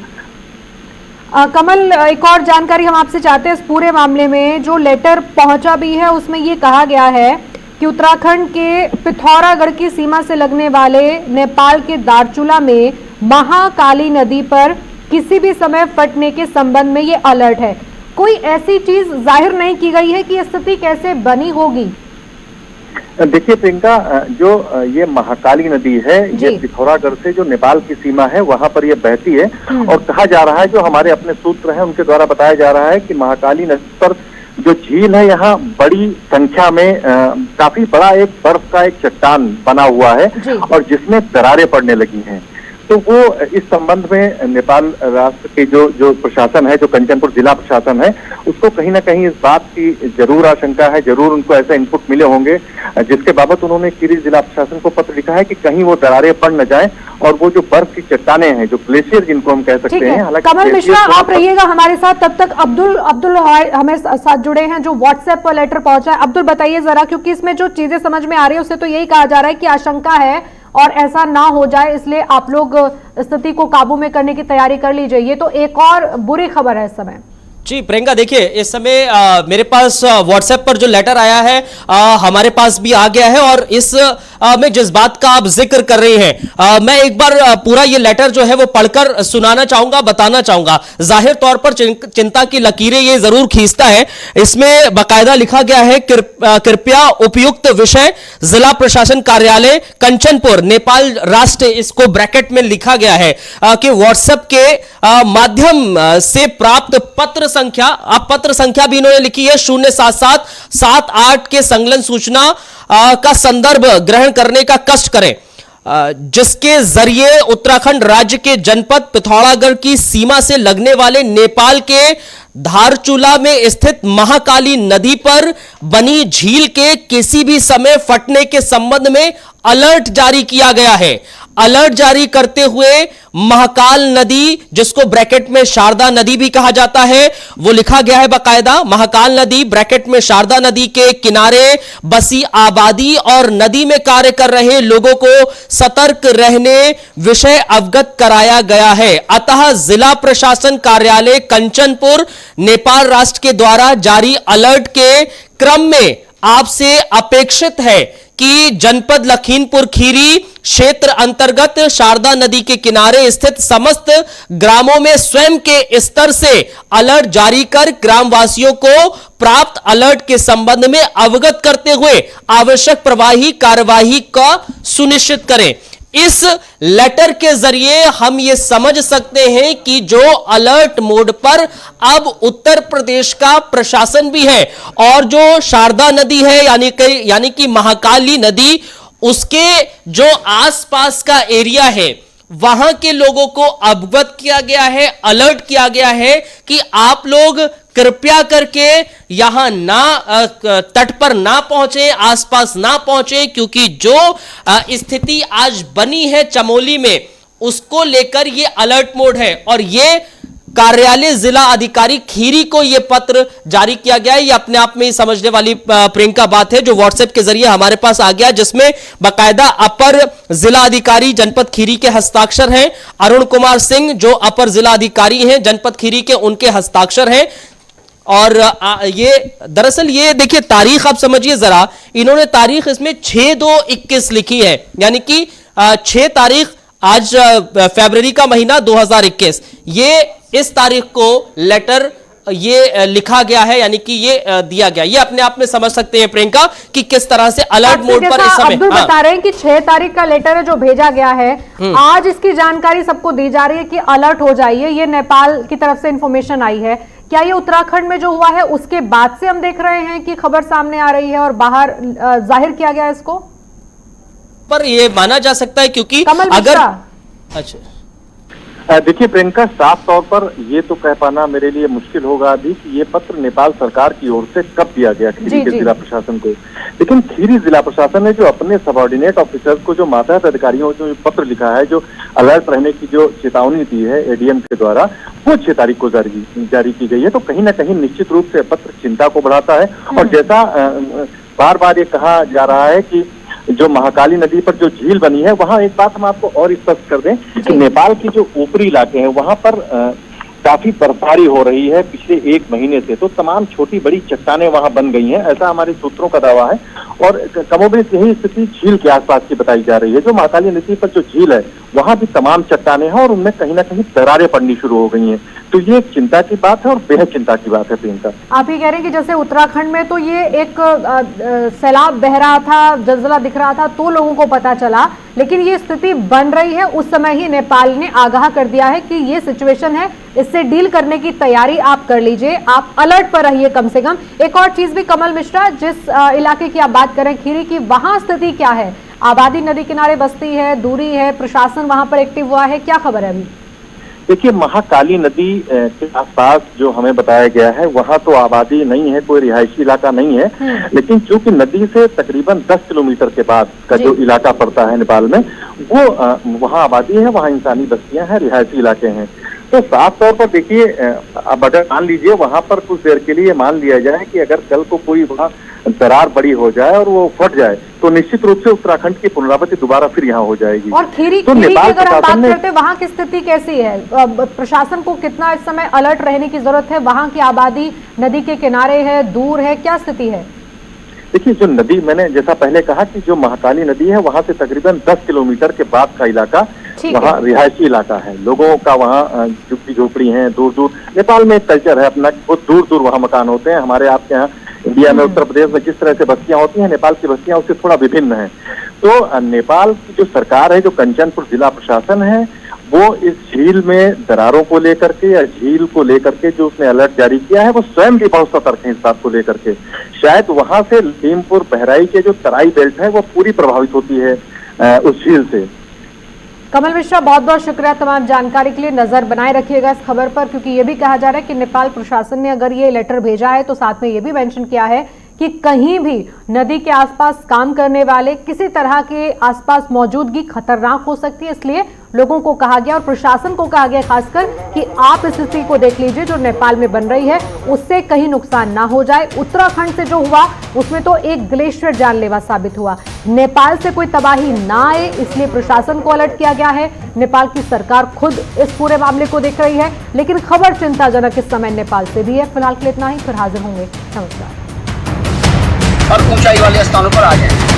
कमल, एक और जानकारी हम आपसे चाहते हैं इस पूरे मामले में। जो लेटर पहुंचा भी है उसमें ये कहा गया है कि उत्तराखंड के पिथौरागढ़ की सीमा से लगने वाले नेपाल के दारचूला में महाकाली नदी पर किसी भी समय फटने के संबंध में ये अलर्ट है। कोई ऐसी चीज जाहिर नहीं की गई है कि स्थिति कैसे बनी होगी। देखिए प्रियंका, जो ये महाकाली नदी है ये पिथौरागढ़ से जो नेपाल की सीमा है वहां पर ये बहती है और कहा जा रहा है, जो हमारे अपने सूत्र हैं उनके द्वारा बताया जा रहा है कि महाकाली नदी पर जो झील है यहाँ बड़ी संख्या में काफी बड़ा एक बर्फ का एक चट्टान बना हुआ है और जिसमें दरारें पड़ने लगी हैं। तो वो इस संबंध में नेपाल राष्ट्र के जो प्रशासन है, जो कंचनपुर जिला प्रशासन है, उसको कहीं ना कहीं इस बात की जरूर आशंका है, जरूर उनको ऐसा इनपुट मिले होंगे जिसके बाबत उन्होंने खीरी जिला प्रशासन को पत्र लिखा है कि कहीं वो दरारें पड़ न जाएं और वो जो बर्फ की चट्टाने हैं, जो ग्लेशियर जिनको हम कह सकते हैं। हालांकि कमल मिश्रा आप रहिएगा हमारे साथ, तब तक अब्दुल हमें साथ जुड़े हैं जो व्हाट्सएप पर लेटर पहुंचा है। अब्दुल बताइए जरा, क्योंकि इसमें जो चीजें समझ में आ रही है उससे तो यही कहा जा रहा है कि आशंका है और ऐसा ना हो जाए, इसलिए आप लोग स्थिति को काबू में करने की तैयारी कर लीजिए। ये तो एक और बुरी खबर है इस समय। जी प्रियंका, देखिए इस समय मेरे पास व्हाट्सएप पर जो लेटर आया है हमारे पास भी आ गया है और इस में जिस बात का आप जिक्र कर रही हैं मैं एक बार पूरा ये लेटर जो है वो पढ़कर सुनाना चाहूंगा, बताना चाहूंगा। जाहिर तौर पर चिंता की लकीरें ये जरूर खींचता है। इसमें बाकायदा लिखा गया है, कृपया उपयुक्त विषय जिला प्रशासन कार्यालय कंचनपुर नेपाल राष्ट्र, इसको ब्रैकेट में लिखा गया है कि व्हाट्सएप के माध्यम से प्राप्त पत्र संख्या, आप पत्र संख्या भी इन्होंने लिखी है 07778 के संलग्न सूचना का संदर्भ ग्रहण करने का कष्ट करें, जिसके जरिए उत्तराखंड राज्य के जनपद पिथौरागढ़ की सीमा से लगने वाले नेपाल के धारचूला में स्थित महाकाली नदी पर बनी झील के किसी भी समय फटने के संबंध में अलर्ट जारी किया गया है। अलर्ट जारी करते हुए महाकाल नदी, जिसको ब्रैकेट में शारदा नदी भी कहा जाता है, वो लिखा गया है बाकायदा। महाकाल नदी ब्रैकेट में शारदा नदी के किनारे बसी आबादी और नदी में कार्य कर रहे लोगों को सतर्क रहने विषय अवगत कराया गया है। अतः जिला प्रशासन कार्यालय कंचनपुर नेपाल राष्ट्र के द्वारा जारी अलर्ट के क्रम में आपसे अपेक्षित है कि जनपद लखीमपुर खीरी क्षेत्र अंतर्गत शारदा नदी के किनारे स्थित समस्त ग्रामों में स्वयं के स्तर से अलर्ट जारी कर ग्रामवासियों को प्राप्त अलर्ट के संबंध में अवगत करते हुए आवश्यक प्रभावी कार्यवाही का सुनिश्चित करें। इस लेटर के जरिए हम ये समझ सकते हैं कि जो अलर्ट मोड पर अब उत्तर प्रदेश का प्रशासन भी है और जो शारदा नदी है यानी कि महाकाली नदी, उसके जो आसपास का एरिया है वहां के लोगों को अवगत किया गया है, अलर्ट किया गया है कि आप लोग कृपया करके यहां ना तट पर ना पहुंचे, आसपास ना पहुंचे, क्योंकि जो स्थिति आज बनी है चमोली में उसको लेकर ये अलर्ट मोड है। और ये कार्यालय जिला अधिकारी खीरी को यह पत्र जारी किया गया है। ये अपने आप में ही समझने वाली प्रियंका बात है जो व्हाट्सएप के जरिए हमारे पास आ गया, जिसमें बाकायदा अपर जिला अधिकारी जनपद खीरी के हस्ताक्षर हैं। अरुण कुमार सिंह जो अपर जिला अधिकारी हैं जनपद खीरी के, उनके हस्ताक्षर हैं। और ये दरअसल ये देखिए तारीख आप समझिए जरा, इन्होंने तारीख इसमें 6/2/21 लिखी है, यानी कि 6 तारीख आज फरवरी का महीना 2021, ये इस तारीख को लेटर ये लिखा गया है, यानी कि ये दिया गया। ये अपने आप में समझ सकते हैं प्रियंका कि किस तरह से अलर्ट मोड पर इस समय अब्दुल बता रहे हैं कि 6 तारीख का लेटर है जो भेजा गया है, आज इसकी जानकारी सबको दी जा रही है कि अलर्ट हो जाइए। ये नेपाल की तरफ से इंफॉर्मेशन आई है। क्या ये उत्तराखंड में जो हुआ है उसके बाद से हम देख रहे हैं कि खबर सामने आ रही है और बाहर जाहिर किया गया इसको? पर ये माना जा सकता है क्योंकि अगर अच्छा देखिए प्रियंका, साफ तौर पर ये तो कह पाना मेरे लिए मुश्किल होगा अभी कि ये पत्र नेपाल सरकार की ओर से कब दिया गया खीरी के जिला प्रशासन को। लेकिन खीरी जिला प्रशासन ने जो अपने सबऑर्डिनेट ऑफिसर्स को, जो मातहत अधिकारियों को जो पत्र लिखा है, जो अलर्ट रहने की जो चेतावनी दी है एडीएम के द्वारा, वो 6 तारीख को जारी की गई है। तो कहीं ना कहीं निश्चित रूप से पत्र चिंता को बढ़ाता है। और जैसा बार बार ये कहा जा रहा है कि जो महाकाली नदी पर जो झील बनी है, वहां एक बात हम आपको और स्पष्ट कर दें कि नेपाल की जो ऊपरी इलाके हैं वहां पर काफी बर्फबारी हो रही है पिछले 1 महीने से। तो तमाम छोटी बड़ी चट्टानें वहां बन गई हैं, ऐसा हमारे सूत्रों का दावा है। और कमोबेश यही स्थिति झील के आसपास की बताई जा रही है। जो महाकाली नदी पर जो झील है वहां भी तमाम चट्टानें हैं और उनमें कहीं ना कहीं दरारें पड़नी शुरू हो गई हैं। तो ये एक चिंता की बात है और बेहद चिंता की बात है प्रियंका। आप ये कह रहे हैं कि जैसे उत्तराखंड में तो ये एक सैलाब बह रहा था, जलजला दिख रहा था तो लोगों को पता चला, लेकिन ये स्थिति बन रही है उस समय ही नेपाल ने आगाह कर दिया है कि ये सिचुएशन है, इससे डील करने की तैयारी आप कर लीजिए, आप अलर्ट पर रहिए कम से कम। एक और चीज भी कमल मिश्रा, जिस इलाके की आप बात करें खीरी की, वहां स्थिति क्या है? आबादी नदी किनारे बसती है, दूरी है, प्रशासन वहां पर एक्टिव हुआ है, क्या खबर है अभी? देखिए, महाकाली नदी के आसपास जो हमें बताया गया है वहां तो आबादी नहीं है, कोई रिहायशी इलाका नहीं है, लेकिन चूंकि नदी से तकरीबन 10 किलोमीटर के बाद का जो इलाका पड़ता है नेपाल में, वो वहां आबादी है, वहां इंसानी बस्तियां हैं, रिहायशी इलाके हैं। तो साफ तौर पर देखिए, अब अगर मान लीजिए वहां पर कुछ देर के लिए मान लिया जाए कि अगर कल को कोई वहां दरार बड़ी हो जाए और वो फट जाए तो निश्चित रूप से उत्तराखंड की पुनरावृत्ति दोबारा फिर यहाँ हो जाएगी। और खीरी तो की नेपाल अगर हम बात प्रशासन करते हैं, वहाँ की स्थिति कैसी है? प्रशासन को कितना इस समय अलर्ट रहने की जरूरत है? वहाँ की आबादी नदी के किनारे है, दूर है, क्या स्थिति है? देखिए, जो नदी, मैंने जैसा पहले कहा कि जो महाकाली नदी है वहां से तकरीबन 10 किलोमीटर के बाद का इलाका वहाँ रिहायशी इलाका है, लोगों का वहाँ झुग्गी झोपड़ी है, दूर दूर। नेपाल में एक कल्चर है अपना, बहुत दूर दूर वहाँ मकान होते हैं। हमारे आपके यहाँ इंडिया में, उत्तर प्रदेश में जिस तरह से बस्तियां होती हैं, नेपाल की बस्तियां उससे थोड़ा विभिन्न है। तो नेपाल की जो सरकार है, जो कंचनपुर जिला प्रशासन है, वो इस झील में दरारों को लेकर के या झील को लेकर के जो उसने अलर्ट जारी किया है, वो स्वयं भी बहुत सतर्क है इस बात को लेकर के। शायद वहां से लखीमपुर बहराई के जो तराई बेल्ट है वो पूरी प्रभावित होती है उस झील से। कमल मिश्रा, बहुत बहुत शुक्रिया तमाम जानकारी के लिए। नजर बनाए रखिएगा इस खबर पर, क्योंकि ये भी कहा जा रहा है कि नेपाल प्रशासन ने अगर ये लेटर भेजा है तो साथ में ये भी मेंशन किया है कि कहीं भी नदी के आसपास काम करने वाले किसी तरह के आसपास मौजूदगी खतरनाक हो सकती है, इसलिए लोगों को कहा गया और प्रशासन को कहा गया खासकर कि आप इस स्थिति को देख लीजिए जो नेपाल में बन रही है, उससे कहीं नुकसान ना हो जाए। उत्तराखंड से जो हुआ उसमें तो एक ग्लेशियर जानलेवा साबित हुआ, नेपाल से कोई तबाही ना आए इसलिए प्रशासन को अलर्ट किया गया है। नेपाल की सरकार खुद इस पूरे मामले को देख रही है, लेकिन खबर चिंताजनक इस समय नेपाल से भी है। फिलहाल के लिए इतना ही, फिर हाजिर होंगे। नमस्कार। और ऊंचाई वाले स्थानों पर आ जाए।